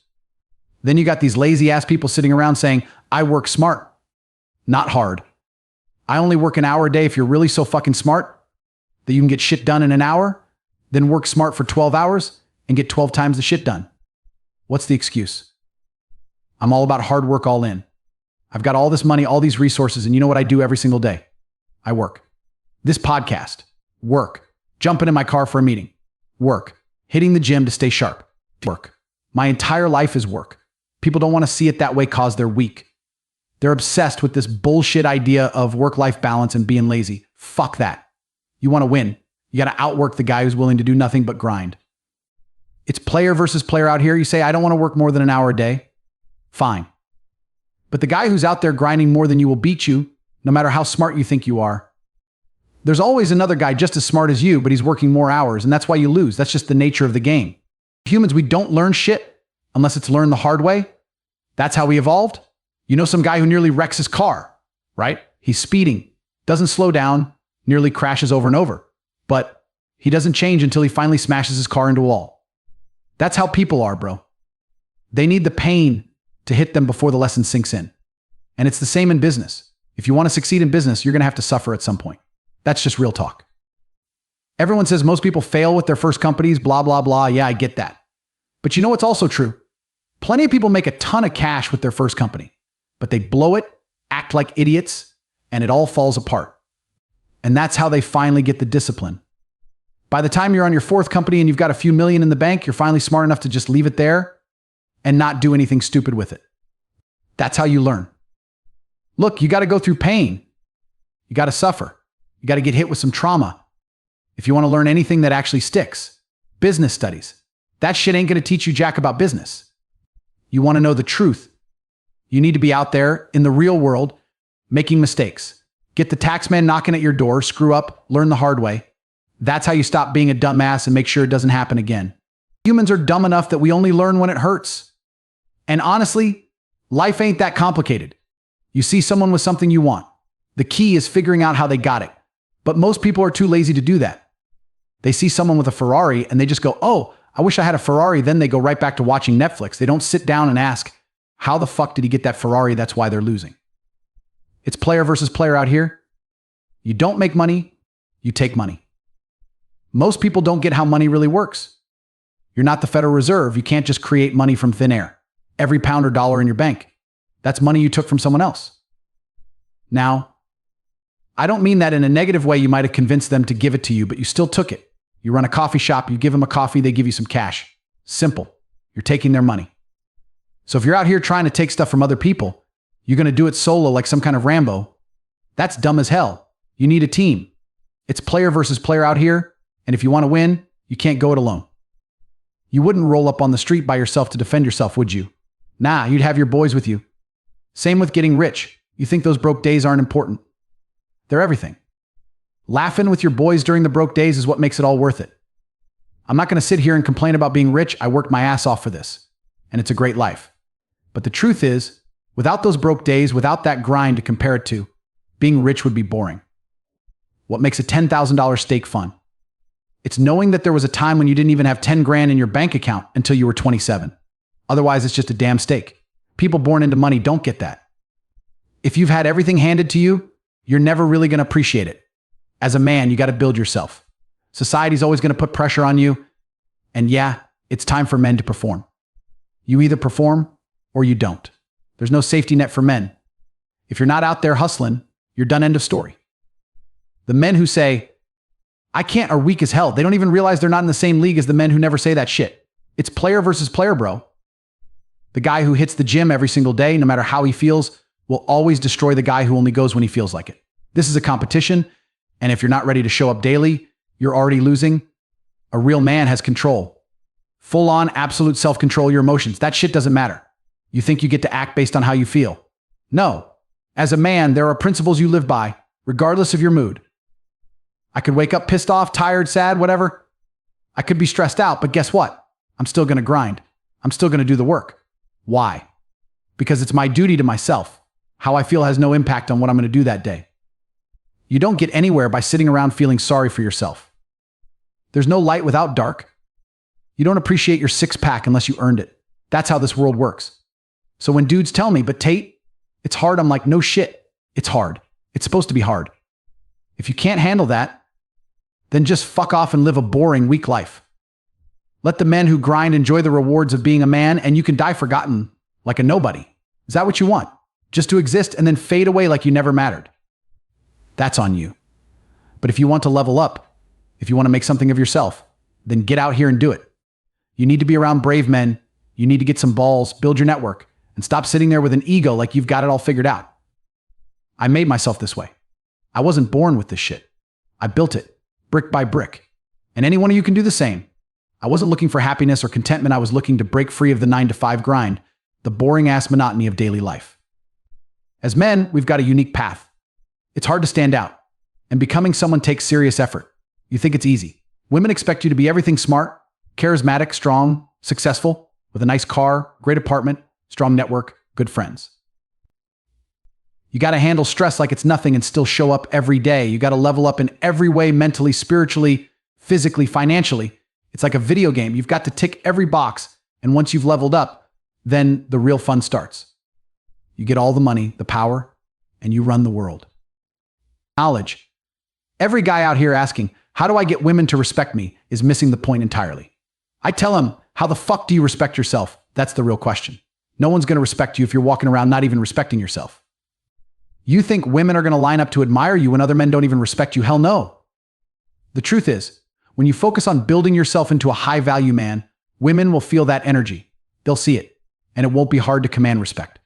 Then you got these lazy-ass people sitting around saying, I work smart, not hard. I only work an hour a day. If you're really so fucking smart that you can get shit done in an hour, then work smart for 12 hours and get 12 times the shit done. What's the excuse? I'm all about hard work all in. I've got all this money, all these resources, and you know what I do every single day? I work. This podcast, work. Jumping in my car for a meeting, work. Hitting the gym to stay sharp, work. My entire life is work. People don't want to see it that way cause they're weak. They're obsessed with this bullshit idea of work-life balance and being lazy. Fuck that. You want to win. You got to outwork the guy who's willing to do nothing but grind. It's player versus player out here. You say, I don't want to work more than an hour a day. Fine. But the guy who's out there grinding more than you will beat you, no matter how smart you think you are. There's always another guy just as smart as you, but he's working more hours, and that's why you lose. That's just the nature of the game. Humans, we don't learn shit unless it's learned the hard way. That's how we evolved. You know some guy who nearly wrecks his car, right? He's speeding, doesn't slow down, nearly crashes over and over. But he doesn't change until he finally smashes his car into a wall. That's how people are, bro. They need the pain to hit them before the lesson sinks in. And it's the same in business. If you want to succeed in business, you're going to have to suffer at some point. That's just real talk. Everyone says most people fail with their first companies, blah, blah, blah. Yeah, I get that. But you know what's also true? Plenty of people make a ton of cash with their first company, but they blow it, act like idiots, and it all falls apart. And that's how they finally get the discipline. By the time you're on your fourth company and you've got a few million in the bank, you're finally smart enough to just leave it there and not do anything stupid with it. That's how you learn. Look, you got to go through pain. You got to suffer. You got to get hit with some trauma. If you want to learn anything that actually sticks, business studies, that shit ain't going to teach you jack about business. You want to know the truth. You need to be out there in the real world making mistakes. Get the tax man knocking at your door, screw up, learn the hard way. That's how you stop being a dumbass and make sure it doesn't happen again. Humans are dumb enough that we only learn when it hurts. And honestly, life ain't that complicated. You see someone with something you want. The key is figuring out how they got it. But most people are too lazy to do that. They see someone with a Ferrari and they just go, oh, I wish I had a Ferrari. Then they go right back to watching Netflix. They don't sit down and ask, how the fuck did he get that Ferrari? That's why they're losing. It's player versus player out here. You don't make money, you take money. Most people don't get how money really works. You're not the Federal Reserve. You can't just create money from thin air. Every pound or dollar in your bank, that's money you took from someone else. Now, I don't mean that in a negative way. You might have convinced them to give it to you, but you still took it. You run a coffee shop, you give them a coffee, they give you some cash. Simple. You're taking their money. So if you're out here trying to take stuff from other people, you're going to do it solo like some kind of Rambo. That's dumb as hell. You need a team. It's player versus player out here, and if you want to win, you can't go it alone. You wouldn't roll up on the street by yourself to defend yourself, would you? Nah, you'd have your boys with you. Same with getting rich. You think those broke days aren't important? They're everything. Laughing with your boys during the broke days is what makes it all worth it. I'm not going to sit here and complain about being rich. I worked my ass off for this, and it's a great life. But the truth is, without those broke days, without that grind to compare it to, being rich would be boring. What makes a $10,000 steak fun? It's knowing that there was a time when you didn't even have 10 grand in your bank account until you were 27. Otherwise, it's just a damn steak. People born into money don't get that. If you've had everything handed to you, you're never really going to appreciate it. As a man, you got to build yourself. Society's always going to put pressure on you. And yeah, it's time for men to perform. You either perform or you don't. There's no safety net for men. If you're not out there hustling, you're done, end of story. The men who say, I can't, are weak as hell. They don't even realize they're not in the same league as the men who never say that shit. It's player versus player, bro. The guy who hits the gym every single day, no matter how he feels, will always destroy the guy who only goes when he feels like it. This is a competition, and if you're not ready to show up daily, you're already losing. A real man has control. Full-on, absolute self-control your emotions. That shit doesn't matter. You think you get to act based on how you feel. No. As a man, there are principles you live by, regardless of your mood. I could wake up pissed off, tired, sad, whatever. I could be stressed out, but guess what? I'm still going to grind. I'm still going to do the work. Why? Because it's my duty to myself. How I feel has no impact on what I'm going to do that day. You don't get anywhere by sitting around feeling sorry for yourself. There's no light without dark. You don't appreciate your six-pack unless you earned it. That's how this world works. So when dudes tell me, but Tate, it's hard, I'm like, no shit. It's hard. It's supposed to be hard. If you can't handle that, then just fuck off and live a boring, weak life. Let the men who grind enjoy the rewards of being a man, and you can die forgotten like a nobody. Is that what you want? Just to exist and then fade away like you never mattered? That's on you. But if you want to level up, if you want to make something of yourself, then get out here and do it. You need to be around brave men. You need to get some balls, build your network, and stop sitting there with an ego like you've got it all figured out. I made myself this way. I wasn't born with this shit. I built it, brick by brick. And any one of you can do the same. I wasn't looking for happiness or contentment. I was looking to break free of the 9-to-5 grind, the boring-ass monotony of daily life. As men, we've got a unique path. It's hard to stand out, and becoming someone takes serious effort. You think it's easy. Women expect you to be everything smart, charismatic, strong, successful, with a nice car, great apartment, strong network, good friends. You got to handle stress like it's nothing and still show up every day. You got to level up in every way, mentally, spiritually, physically, financially. It's like a video game. You've got to tick every box, and once you've leveled up, then the real fun starts. You get all the money, the power, and you run the world. Knowledge. Every guy out here asking, how do I get women to respect me, is missing the point entirely. I tell him, how the fuck do you respect yourself? That's the real question. No one's going to respect you if you're walking around not even respecting yourself. You think women are going to line up to admire you when other men don't even respect you? Hell no. The truth is, when you focus on building yourself into a high-value man, women will feel that energy. They'll see it, and it won't be hard to command respect.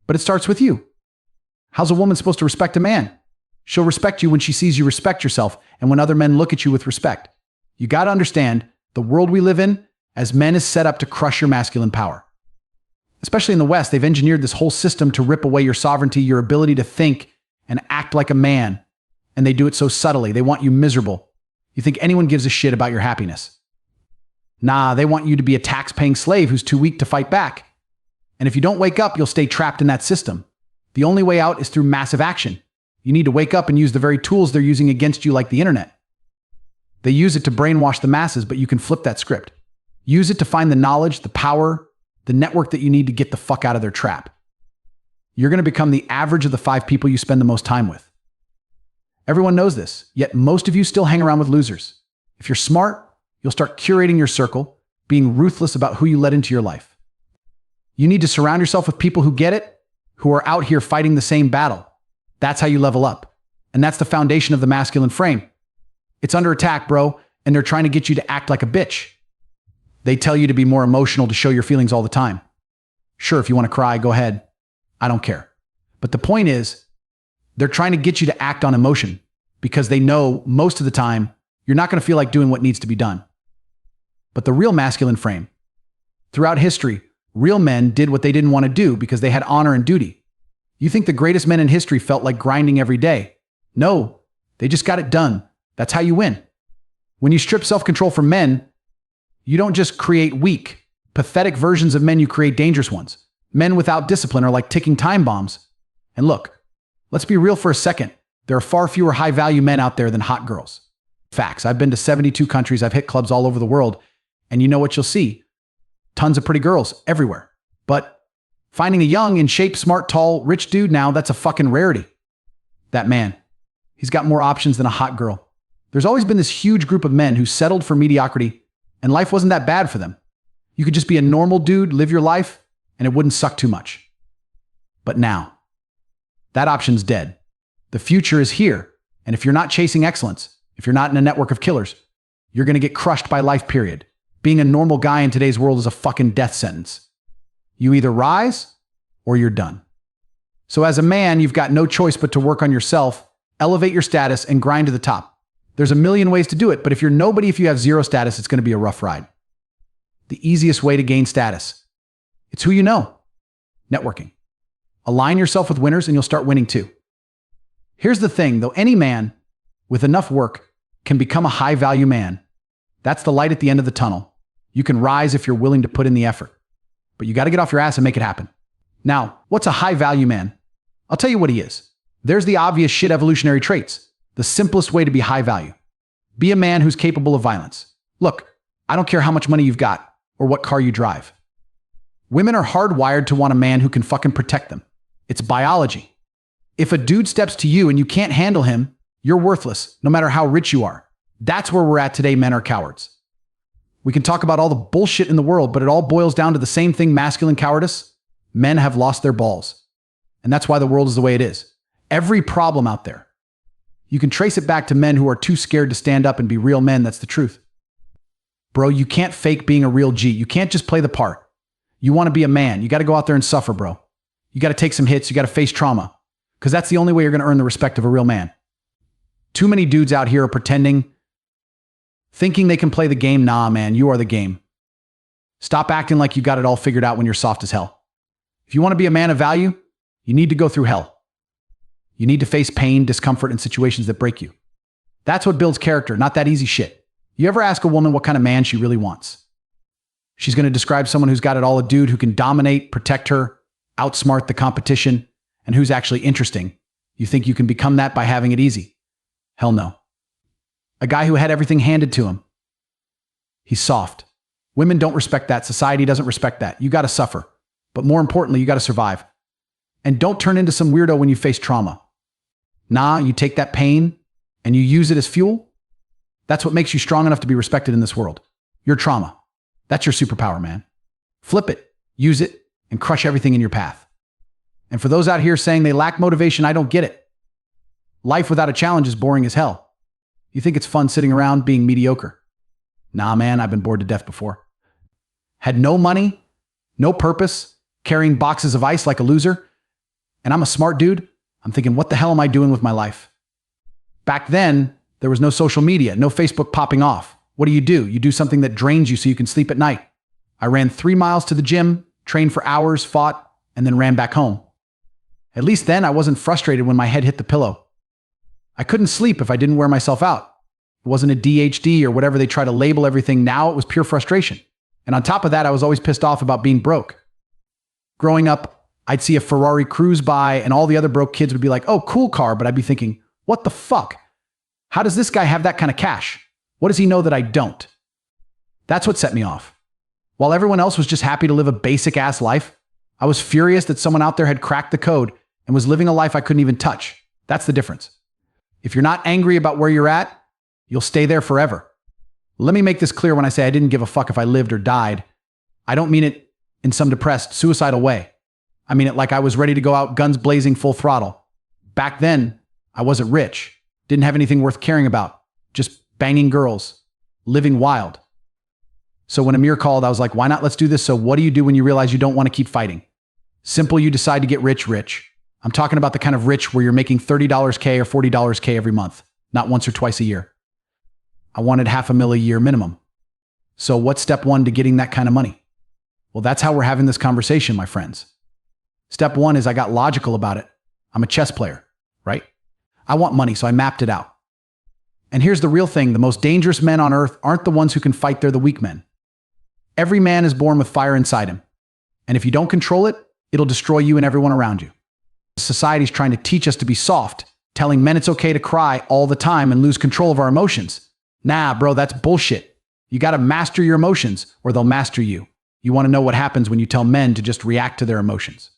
But it starts with you. How's a woman supposed to respect a man? She'll respect you when she sees you respect yourself and when other men look at you with respect. You got to understand, the world we live in, as men, is set up to crush your masculine power. Especially in the West, they've engineered this whole system to rip away your sovereignty, your ability to think and act like a man. And they do it so subtly. They want you miserable. You think anyone gives a shit about your happiness? Nah, they want you to be a tax-paying slave who's too weak to fight back. And if you don't wake up, you'll stay trapped in that system. The only way out is through massive action. You need to wake up and use the very tools they're using against you, like the internet. They use it to brainwash the masses, but you can flip that script. Use it to find the knowledge, the power, the network that you need to get the fuck out of their trap. You're going to become the average of the 5 people you spend the most time with. Everyone knows this, yet most of you still hang around with losers. If you're smart, you'll start curating your circle, being ruthless about who you let into your life. You need to surround yourself with people who get it, who are out here fighting the same battle. That's how you level up. And that's the foundation of the masculine frame. It's under attack, bro, and they're trying to get you to act like a bitch. They tell you to be more emotional, to show your feelings all the time. Sure, if you want to cry, go ahead. I don't care. But the point is, they're trying to get you to act on emotion because they know most of the time you're not going to feel like doing what needs to be done. But the real masculine frame, throughout history, real men did what they didn't want to do because they had honor and duty. You think the greatest men in history felt like grinding every day? No, they just got it done. That's how you win. When you strip self-control from men, you don't just create weak, pathetic versions of men, you create dangerous ones. Men without discipline are like ticking time bombs. And look, let's be real for a second. There are far fewer high-value men out there than hot girls. Facts. I've been to 72 countries. I've hit clubs all over the world. And you know what you'll see? Tons of pretty girls everywhere. But finding a young, in shape, smart, tall, rich dude now, that's a fucking rarity. That man, he's got more options than a hot girl. There's always been this huge group of men who settled for mediocrity, and life wasn't that bad for them. You could just be a normal dude, live your life, and it wouldn't suck too much. But now, that option's dead. The future is here, and if you're not chasing excellence, if you're not in a network of killers, you're going to get crushed by life, period. Being a normal guy in today's world is a fucking death sentence. You either rise or you're done. So as a man, you've got no choice but to work on yourself, elevate your status, and grind to the top. There's a million ways to do it, but if you're nobody, if you have zero status, it's going to be a rough ride. The easiest way to gain status, it's who you know. Networking. Align yourself with winners and you'll start winning too. Here's the thing, though any man with enough work can become a high-value man. That's the light at the end of the tunnel. You can rise if you're willing to put in the effort. But you got to get off your ass and make it happen. Now, what's a high-value man? I'll tell you what he is. There's the obvious shit evolutionary traits. The simplest way to be high value. Be a man who's capable of violence. Look, I don't care how much money you've got or what car you drive. Women are hardwired to want a man who can fucking protect them. It's biology. If a dude steps to you and you can't handle him, you're worthless, no matter how rich you are. That's where we're at today. Men are cowards. We can talk about all the bullshit in the world, but it all boils down to the same thing: masculine cowardice. Men have lost their balls. And that's why the world is the way it is. Every problem out there, you can trace it back to men who are too scared to stand up and be real men. That's the truth. Bro, you can't fake being a real G. You can't just play the part. You want to be a man, you got to go out there and suffer, bro. You got to take some hits. You got to face trauma. because that's the only way you're going to earn the respect of a real man. Too many dudes out here are pretending, thinking they can play the game. Nah, man, you are the game. Stop acting like you got it all figured out when you're soft as hell. If you want to be a man of value, you need to go through hell. You need to face pain, discomfort, and situations that break you. That's what builds character, not that easy shit. You ever ask a woman what kind of man she really wants? She's going to describe someone who's got it all, a dude who can dominate, protect her, outsmart the competition, and who's actually interesting. You think you can become that by having it easy? Hell no. A guy who had everything handed to him. He's soft. Women don't respect that. Society doesn't respect that. You got to suffer. But more importantly, you got to survive. And don't turn into some weirdo when you face trauma. Nah, you take that pain and you use it as fuel. That's what makes you strong enough to be respected in this world. Your trauma. That's your superpower, man. Flip it, use it, and crush everything in your path. And for those out here saying they lack motivation, I don't get it. Life without a challenge is boring as hell. You think it's fun sitting around being mediocre? Nah, man, I've been bored to death before. Had no money, no purpose, carrying boxes of ice like a loser. And I'm a smart dude. I'm thinking, what the hell am I doing with my life? Back then, there was no social media, no Facebook popping off. What do? You do something that drains you so you can sleep at night. I ran 3 miles to the gym, trained for hours, fought, and then ran back home. At least then I wasn't frustrated when my head hit the pillow. I couldn't sleep if I didn't wear myself out. It wasn't a DHD or whatever they try to label everything now. It was pure frustration. And on top of that, I was always pissed off about being broke. Growing up, I'd see a Ferrari cruise by and all the other broke kids would be like, oh, cool car. But I'd be thinking, what the fuck? How does this guy have that kind of cash? What does he know that I don't? That's what set me off. While everyone else was just happy to live a basic ass life, I was furious that someone out there had cracked the code and was living a life I couldn't even touch. That's the difference. If you're not angry about where you're at, you'll stay there forever. Let me make this clear when I say I didn't give a fuck if I lived or died. I don't mean it in some depressed, suicidal way. I mean it like I was ready to go out guns blazing full throttle. Back then, I wasn't rich, didn't have anything worth caring about, just banging girls, living wild. So when Amir called, I was like, why not? Let's do this. So what do you do when you realize you don't want to keep fighting? Simple, you decide to get rich. I'm talking about the kind of rich where you're making $30 K or $40 K every month, not once or twice a year. I wanted $500,000 a year minimum. So what's step one to getting that kind of money? Well, that's how we're having this conversation, my friends. Step one is I got logical about it. I'm a chess player, right? I want money, so I mapped it out. And here's the real thing. The most dangerous men on earth aren't the ones who can fight, they're the weak men. Every man is born with fire inside him. And if you don't control it, it'll destroy you and everyone around you. Society's trying to teach us to be soft, telling men it's okay to cry all the time and lose control of our emotions. Nah, bro, that's bullshit. You got to master your emotions or they'll master you. You want to know what happens when you tell men to just react to their emotions.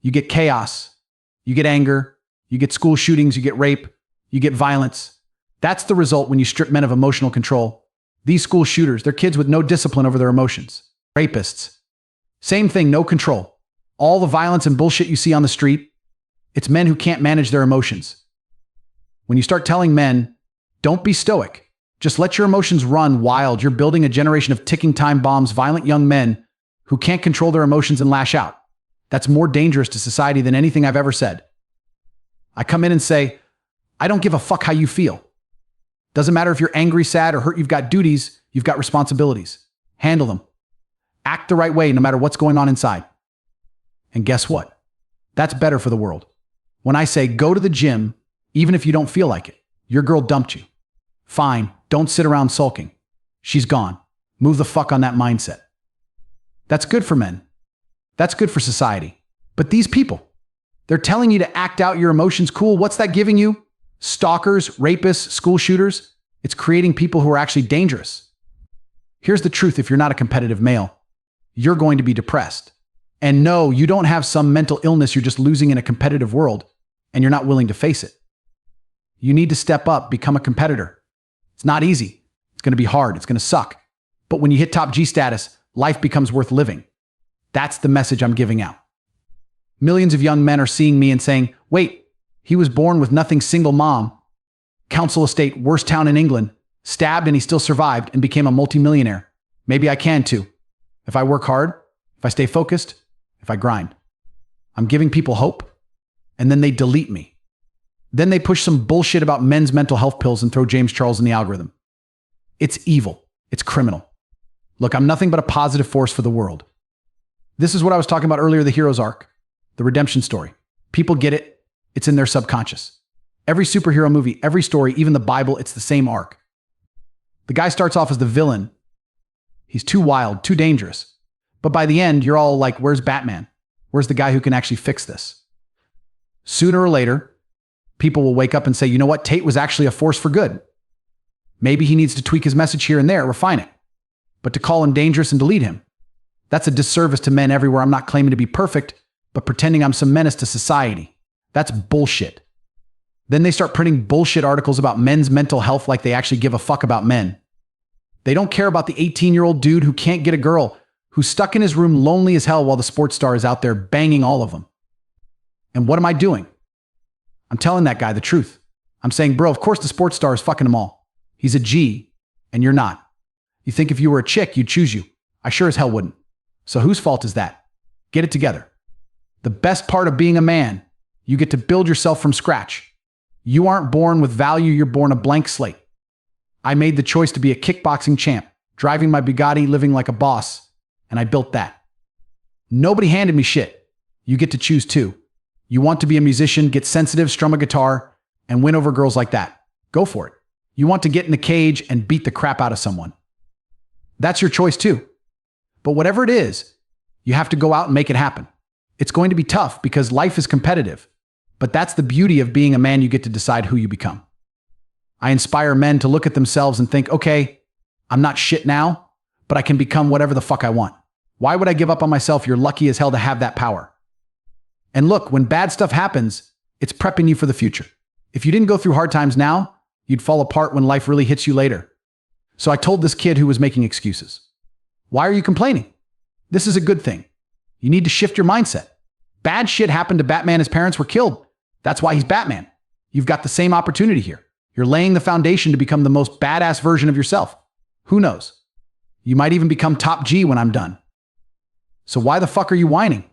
You get chaos, you get anger, you get school shootings, you get rape, you get violence. That's the result when you strip men of emotional control. These school shooters, they're kids with no discipline over their emotions. Rapists. Same thing, no control. All the violence and bullshit you see on the street, it's men who can't manage their emotions. When you start telling men, don't be stoic, just let your emotions run wild, you're building a generation of ticking time bombs, violent young men who can't control their emotions and lash out. That's more dangerous to society than anything I've ever said. I come in and say, I don't give a fuck how you feel. Doesn't matter if you're angry, sad, or hurt, you've got duties, you've got responsibilities. Handle them. Act the right way no matter what's going on inside. And guess what? That's better for the world. When I say go to the gym, even if you don't feel like it, your girl dumped you. Fine, don't sit around sulking. She's gone. Move the fuck on that mindset. That's good for men. That's good for society. But these people, they're telling you to act out your emotions. Cool, what's that giving you? Stalkers, rapists, school shooters. It's creating people who are actually dangerous. Here's the truth. If you're not a competitive male, you're going to be depressed. And no, you don't have some mental illness you're just losing in a competitive world, and you're not willing to face it. You need to step up, become a competitor. It's not easy. It's going to be hard. It's going to suck. But when you hit top G status, life becomes worth living. That's the message I'm giving out. Millions of young men are seeing me and saying, wait, he was born with nothing, single mom, council estate, worst town in England, stabbed and he still survived and became a multimillionaire. Maybe I can too. If I work hard, if I stay focused, if I grind. I'm giving people hope. and then they delete me. Then they push some bullshit about men's mental health pills and throw James Charles in the algorithm. It's evil. It's criminal. Look, I'm nothing but a positive force for the world. This is what I was talking about earlier, the hero's arc, the redemption story. People get it. It's in their subconscious. Every superhero movie, every story, even the Bible, it's the same arc. The guy starts off as the villain. He's too wild, too dangerous. But by the end, you're all like, where's Batman? Where's the guy who can actually fix this? Sooner or later, people will wake up and say, you know what? Tate was actually a force for good. Maybe he needs to tweak his message here and there, refine it. But to call him dangerous and delete him, that's a disservice to men everywhere. I'm not claiming to be perfect, but pretending I'm some menace to society. That's bullshit. Then they start printing bullshit articles about men's mental health like they actually give a fuck about men. They don't care about the 18-year-old dude who can't get a girl, who's stuck in his room lonely as hell while the sports star is out there banging all of them. And what am I doing? I'm telling that guy the truth. I'm saying, bro, of course the sports star is fucking them all. He's a G, and you're not. You think if you were a chick, you'd choose you. I sure as hell wouldn't. So whose fault is that? Get it together. The best part of being a man, you get to build yourself from scratch. You aren't born with value, you're born a blank slate. I made the choice to be a kickboxing champ, driving my Bugatti, living like a boss, and I built that. Nobody handed me shit. You get to choose too. You want to be a musician, get sensitive, strum a guitar, and win over girls like that. Go for it. You want to get in the cage and beat the crap out of someone. That's your choice too. But whatever it is, you have to go out and make it happen. It's going to be tough because life is competitive, but that's the beauty of being a man. You get to decide who you become. I inspire men to look at themselves and think, okay, I'm not shit now, but I can become whatever the fuck I want. Why would I give up on myself? You're lucky as hell to have that power. And look, when bad stuff happens, it's prepping you for the future. If you didn't go through hard times now, you'd fall apart when life really hits you later. So I told this kid who was making excuses, why are you complaining? This is a good thing. You need to shift your mindset. Bad shit happened to Batman. His parents were killed. That's why he's Batman. You've got the same opportunity here. You're laying the foundation to become the most badass version of yourself. Who knows? You might even become top G when I'm done. So why the fuck are you whining?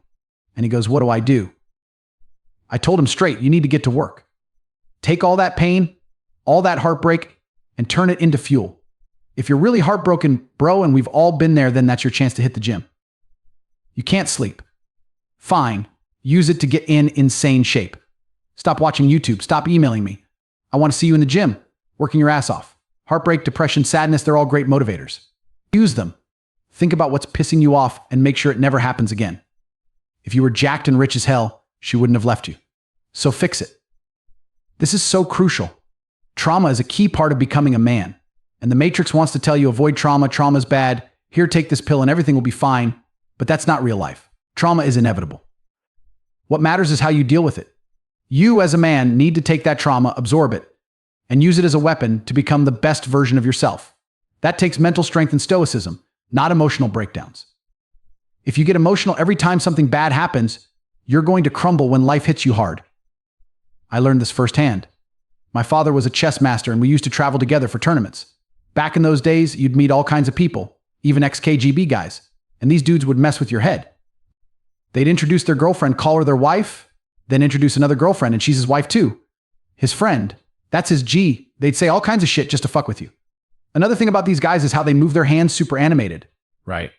And he goes, what do I do? I told him straight, you need to get to work. Take all that pain, all that heartbreak, and turn it into fuel. If you're really heartbroken, bro, and we've all been there, then that's your chance to hit the gym. You can't sleep. Fine. Use it to get in insane shape. Stop watching YouTube. Stop emailing me. I want to see you in the gym, working your ass off. Heartbreak, depression, sadness, they're all great motivators. Use them. Think about what's pissing you off and make sure it never happens again. If you were jacked and rich as hell, she wouldn't have left you. So fix it. This is so crucial. Trauma is a key part of becoming a man. And the Matrix wants to tell you avoid trauma, trauma's bad, here take this pill and everything will be fine. But that's not real life. Trauma is inevitable. What matters is how you deal with it. You as a man need to take that trauma, absorb it, and use it as a weapon to become the best version of yourself. That takes mental strength and stoicism, not emotional breakdowns. If you get emotional every time something bad happens, you're going to crumble when life hits you hard. I learned this firsthand. My father was a chess master and we used to travel together for tournaments. Back in those days, you'd meet all kinds of people, even ex-KGB guys, and these dudes would mess with your head. They'd introduce their girlfriend, call her their wife, then introduce another girlfriend, and she's his wife too. His friend, that's his G. They'd say all kinds of shit just to fuck with you. Another thing about these guys is how they move their hands super animated. Right.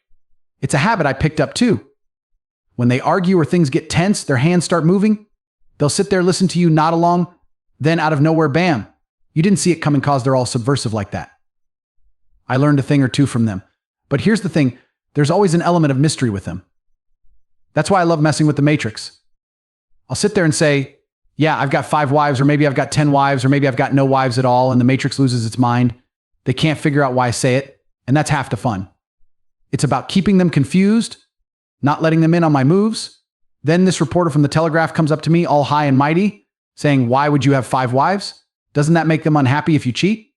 It's a habit I picked up too. When they argue or things get tense, their hands start moving. They'll sit there, listen to you, nod along, then out of nowhere, bam. You didn't see it coming cause they're all subversive like that. I learned a thing or two from them. But here's the thing, there's always an element of mystery with them. That's why I love messing with the Matrix. I'll sit there and say, yeah, I've got 5 wives, or maybe I've got 10 wives, or maybe I've got no wives at all, and the Matrix loses its mind. They can't figure out why I say it, and that's half the fun. It's about keeping them confused, not letting them in on my moves. Then this reporter from the Telegraph comes up to me all high and mighty, saying, why would you have 5 wives? Doesn't that make them unhappy if you cheat?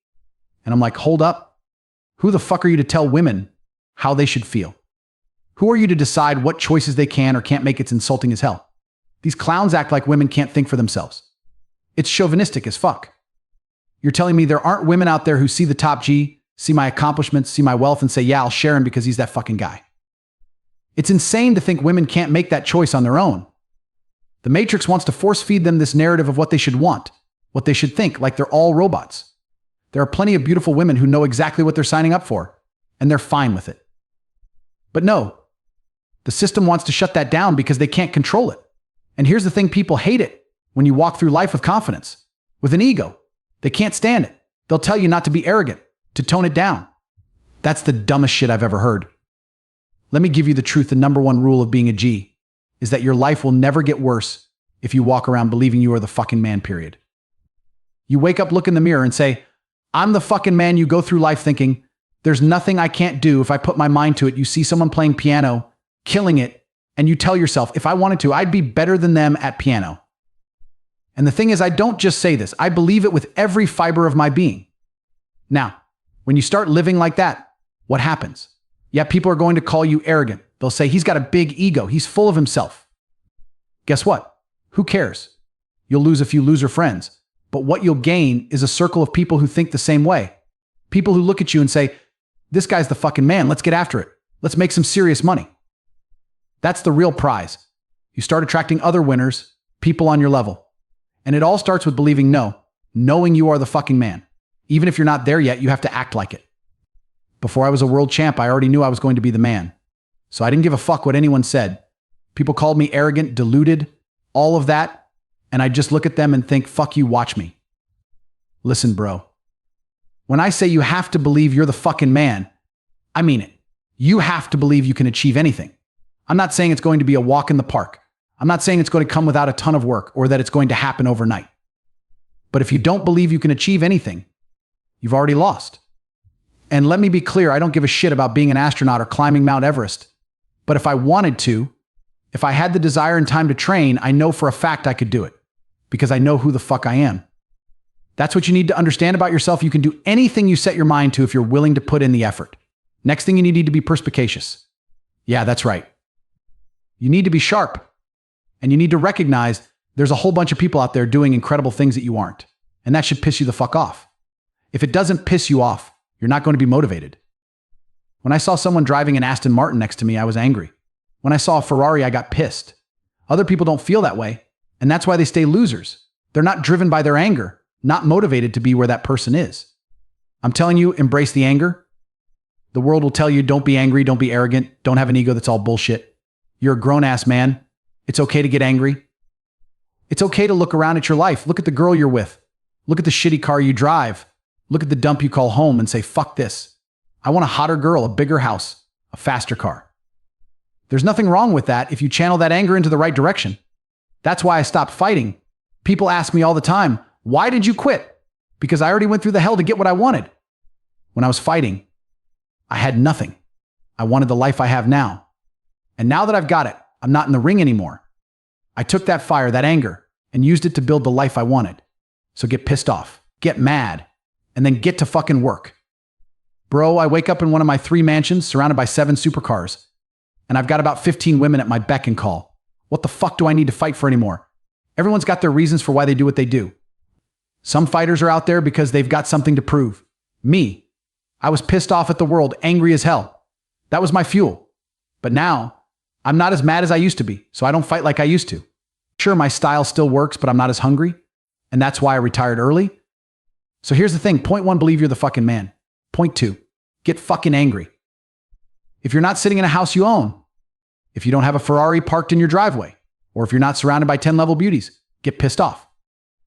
And I'm like, hold up. Who the fuck are you to tell women how they should feel? Who are you to decide what choices they can or can't make? It's insulting as hell. These clowns act like women can't think for themselves. It's chauvinistic as fuck. You're telling me there aren't women out there who see the top G, see my accomplishments, see my wealth, and say, yeah, I'll share him because he's that fucking guy. It's insane to think women can't make that choice on their own. The Matrix wants to force feed them this narrative of what they should want, what they should think, like they're all robots. There are plenty of beautiful women who know exactly what they're signing up for, and they're fine with it. But no, the system wants to shut that down because they can't control it. And here's the thing, people hate it when you walk through life with confidence, with an ego. They can't stand it. They'll tell you not to be arrogant, to tone it down. That's the dumbest shit I've ever heard. Let me give you the truth. The number one rule of being a G is that your life will never get worse if you walk around believing you are the fucking man, period. You wake up, look in the mirror and say, I'm the fucking man. You go through life thinking, there's nothing I can't do if I put my mind to it. You see someone playing piano, killing it, and you tell yourself, if I wanted to, I'd be better than them at piano. And the thing is, I don't just say this. I believe it with every fiber of my being. Now, when you start living like that, what happens? Yeah, people are going to call you arrogant. They'll say, he's got a big ego. He's full of himself. Guess what? Who cares? You'll lose a few loser friends. But what you'll gain is a circle of people who think the same way. People who look at you and say, this guy's the fucking man. Let's get after it. Let's make some serious money. That's the real prize. You start attracting other winners, people on your level. And it all starts with believing knowing you are the fucking man. Even if you're not there yet, you have to act like it. Before I was a world champ, I already knew I was going to be the man. So I didn't give a fuck what anyone said. People called me arrogant, deluded, all of that. And I just look at them and think, fuck you, watch me. Listen, bro. When I say you have to believe you're the fucking man, I mean it. You have to believe you can achieve anything. I'm not saying it's going to be a walk in the park. I'm not saying it's going to come without a ton of work or that it's going to happen overnight. But if you don't believe you can achieve anything, you've already lost. And let me be clear, I don't give a shit about being an astronaut or climbing Mount Everest. But if I wanted to, if I had the desire and time to train, I know for a fact I could do it. Because I know who the fuck I am. That's what you need to understand about yourself. You can do anything you set your mind to if you're willing to put in the effort. Next thing, you need to be perspicacious. Yeah, that's right. You need to be sharp. And you need to recognize there's a whole bunch of people out there doing incredible things that you aren't. And that should piss you the fuck off. If it doesn't piss you off, you're not going to be motivated. When I saw someone driving an Aston Martin next to me, I was angry. When I saw a Ferrari, I got pissed. Other people don't feel that way. And that's why they stay losers. They're not driven by their anger, not motivated to be where that person is. I'm telling you, embrace the anger. The world will tell you, don't be angry, don't be arrogant, don't have an ego, that's all bullshit. You're a grown-ass man. It's okay to get angry. It's okay to look around at your life. Look at the girl you're with. Look at the shitty car you drive. Look at the dump you call home and say, fuck this. I want a hotter girl, a bigger house, a faster car. There's nothing wrong with that if you channel that anger into the right direction. That's why I stopped fighting. People ask me all the time, why did you quit? Because I already went through the hell to get what I wanted. When I was fighting, I had nothing. I wanted the life I have now. And now that I've got it, I'm not in the ring anymore. I took that fire, that anger, and used it to build the life I wanted. So get pissed off, get mad, and then get to fucking work. Bro, I wake up in one of my 3 mansions surrounded by 7 supercars. And I've got about 15 women at my beck and call. What the fuck do I need to fight for anymore? Everyone's got their reasons for why they do what they do. Some fighters are out there because they've got something to prove. Me, I was pissed off at the world, angry as hell. That was my fuel. But now, I'm not as mad as I used to be, so I don't fight like I used to. Sure, my style still works, but I'm not as hungry. And that's why I retired early. So here's the thing. Point 1, believe you're the fucking man. Point 2, get fucking angry. If you're not sitting in a house you own, if you don't have a Ferrari parked in your driveway, or if you're not surrounded by 10-level beauties, get pissed off.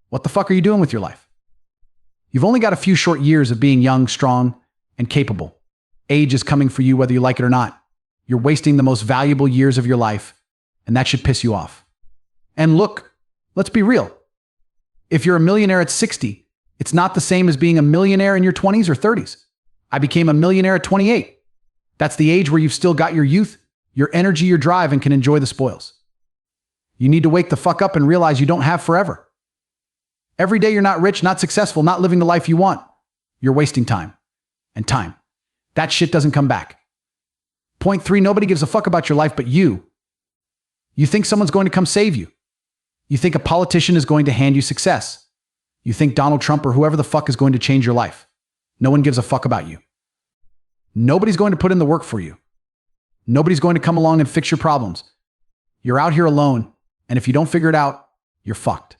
What the fuck are you doing with your life? You've only got a few short years of being young, strong, and capable. Age is coming for you whether you like it or not. You're wasting the most valuable years of your life, and that should piss you off. And look, let's be real. If you're a millionaire at 60, it's not the same as being a millionaire in your 20s or 30s. I became a millionaire at 28. That's the age where you've still got your youth, your energy, your drive, and can enjoy the spoils. You need to wake the fuck up and realize you don't have forever. Every day you're not rich, not successful, not living the life you want. You're wasting time. And time. That shit doesn't come back. Point 3, nobody gives a fuck about your life but you. You think someone's going to come save you. You think a politician is going to hand you success. You think Donald Trump or whoever the fuck is going to change your life. No one gives a fuck about you. Nobody's going to put in the work for you. Nobody's going to come along and fix your problems. You're out here alone, And if you don't figure it out, you're fucked.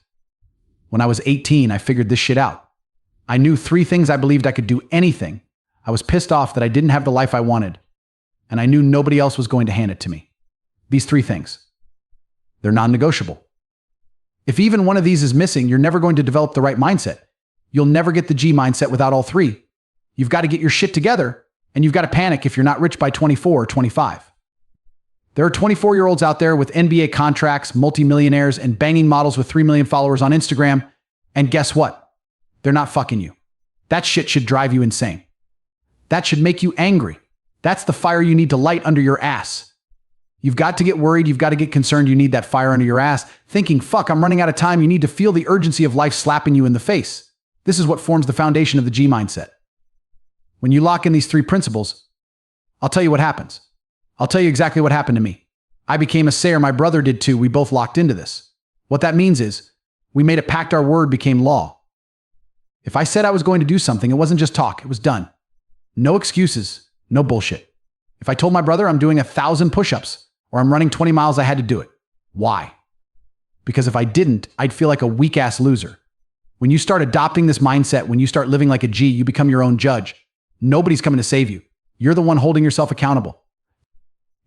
When I was 18, I figured this shit out. I knew 3 things I believed I could do anything. I was pissed off that I didn't have the life I wanted. And I knew nobody else was going to hand it to me. These 3 things. They're non-negotiable. If even one of these is missing, you're never going to develop the right mindset. You'll never get the G mindset without all 3. You've got to get your shit together, and you've got to panic if you're not rich by 24 or 25. There are 24-year-olds out there with NBA contracts, multimillionaires, and banging models with 3 million followers on Instagram. And guess what? They're not fucking you. That shit should drive you insane. That should make you angry. That's the fire you need to light under your ass. You've got to get worried. You've got to get concerned. You need that fire under your ass. Thinking, fuck, I'm running out of time. You need to feel the urgency of life slapping you in the face. This is what forms the foundation of the G mindset. When you lock in these 3 principles, I'll tell you what happens. I'll tell you exactly what happened to me. I became a sayer. My brother did too. We both locked into this. What that means is we made a pact. Our word became law. If I said I was going to do something, it wasn't just talk. It was done. No excuses. No bullshit. If I told my brother I'm doing 1,000 push-ups or I'm running 20 miles, I had to do it. Why? Because if I didn't, I'd feel like a weak-ass loser. When you start adopting this mindset, when you start living like a G, you become your own judge. Nobody's coming to save you. You're the one holding yourself accountable.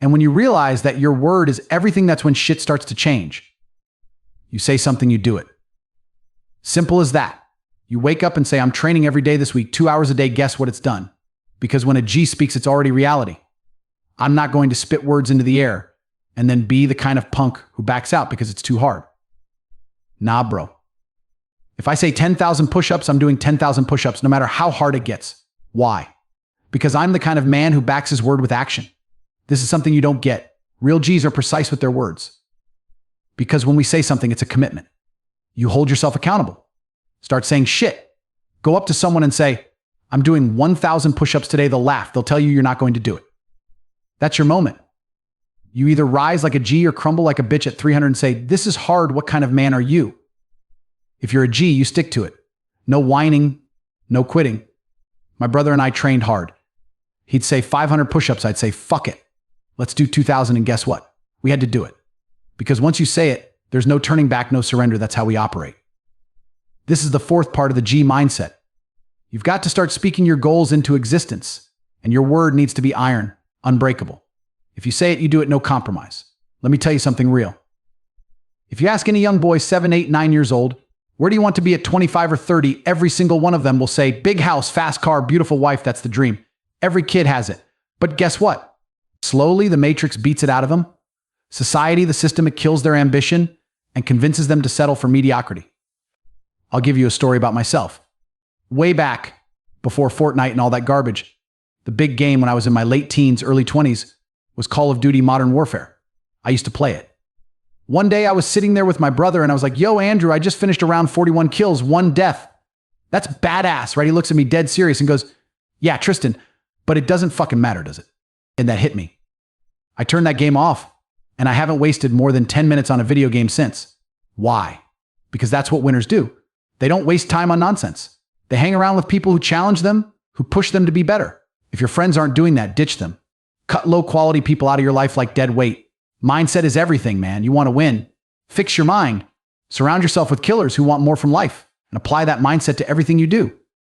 And when you realize that your word is everything, that's when shit starts to change. You say something, you do it. Simple as that. You wake up and say, I'm training every day this week, 2 hours a day. Guess what? It's done. Because when a G speaks, it's already reality. I'm not going to spit words into the air and then be the kind of punk who backs out because it's too hard. Nah, bro. If I say 10,000 push-ups, I'm doing 10,000 push-ups no matter how hard it gets. Why? Because I'm the kind of man who backs his word with action. This is something you don't get. Real G's are precise with their words. Because when we say something, it's a commitment. You hold yourself accountable. Start saying shit. Go up to someone and say, I'm doing 1,000 push-ups today. They'll laugh. They'll tell you you're not going to do it. That's your moment. You either rise like a G or crumble like a bitch at 300 and say, this is hard. What kind of man are you? If you're a G, you stick to it. No whining, no quitting. My brother and I trained hard. He'd say 500 push-ups. I'd say, fuck it. Let's do 2,000. And guess what? We had to do it. Because once you say it, there's no turning back, no surrender. That's how we operate. This is the 4th part of the G mindset. You've got to start speaking your goals into existence. And your word needs to be iron, unbreakable. If you say it, you do it, no compromise. Let me tell you something real. If you ask any young boy, 7, 8, 9 years old, where do you want to be at 25 or 30? Every single one of them will say, big house, fast car, beautiful wife. That's the dream. Every kid has it. But guess what? Slowly, the matrix beats it out of them. Society, the system, it kills their ambition and convinces them to settle for mediocrity. I'll give you a story about myself. Way back, before Fortnite and all that garbage, the big game when I was in my late teens, early 20s, was Call of Duty Modern Warfare. I used to play it. One day I was sitting there with my brother and I was like, yo, Andrew, I just finished around 41 kills, 1 death. That's badass, right? He looks at me dead serious and goes, yeah, Tristan, but it doesn't fucking matter, does it? And that hit me. I turned that game off and I haven't wasted more than 10 minutes on a video game since. Why? Because that's what winners do. They don't waste time on nonsense. They hang around with people who challenge them, who push them to be better. If your friends aren't doing that, ditch them. Cut low-quality people out of your life like dead weight. Mindset is everything, man. You want to win. Fix your mind. Surround yourself with killers who want more from life and apply that mindset to everything you do.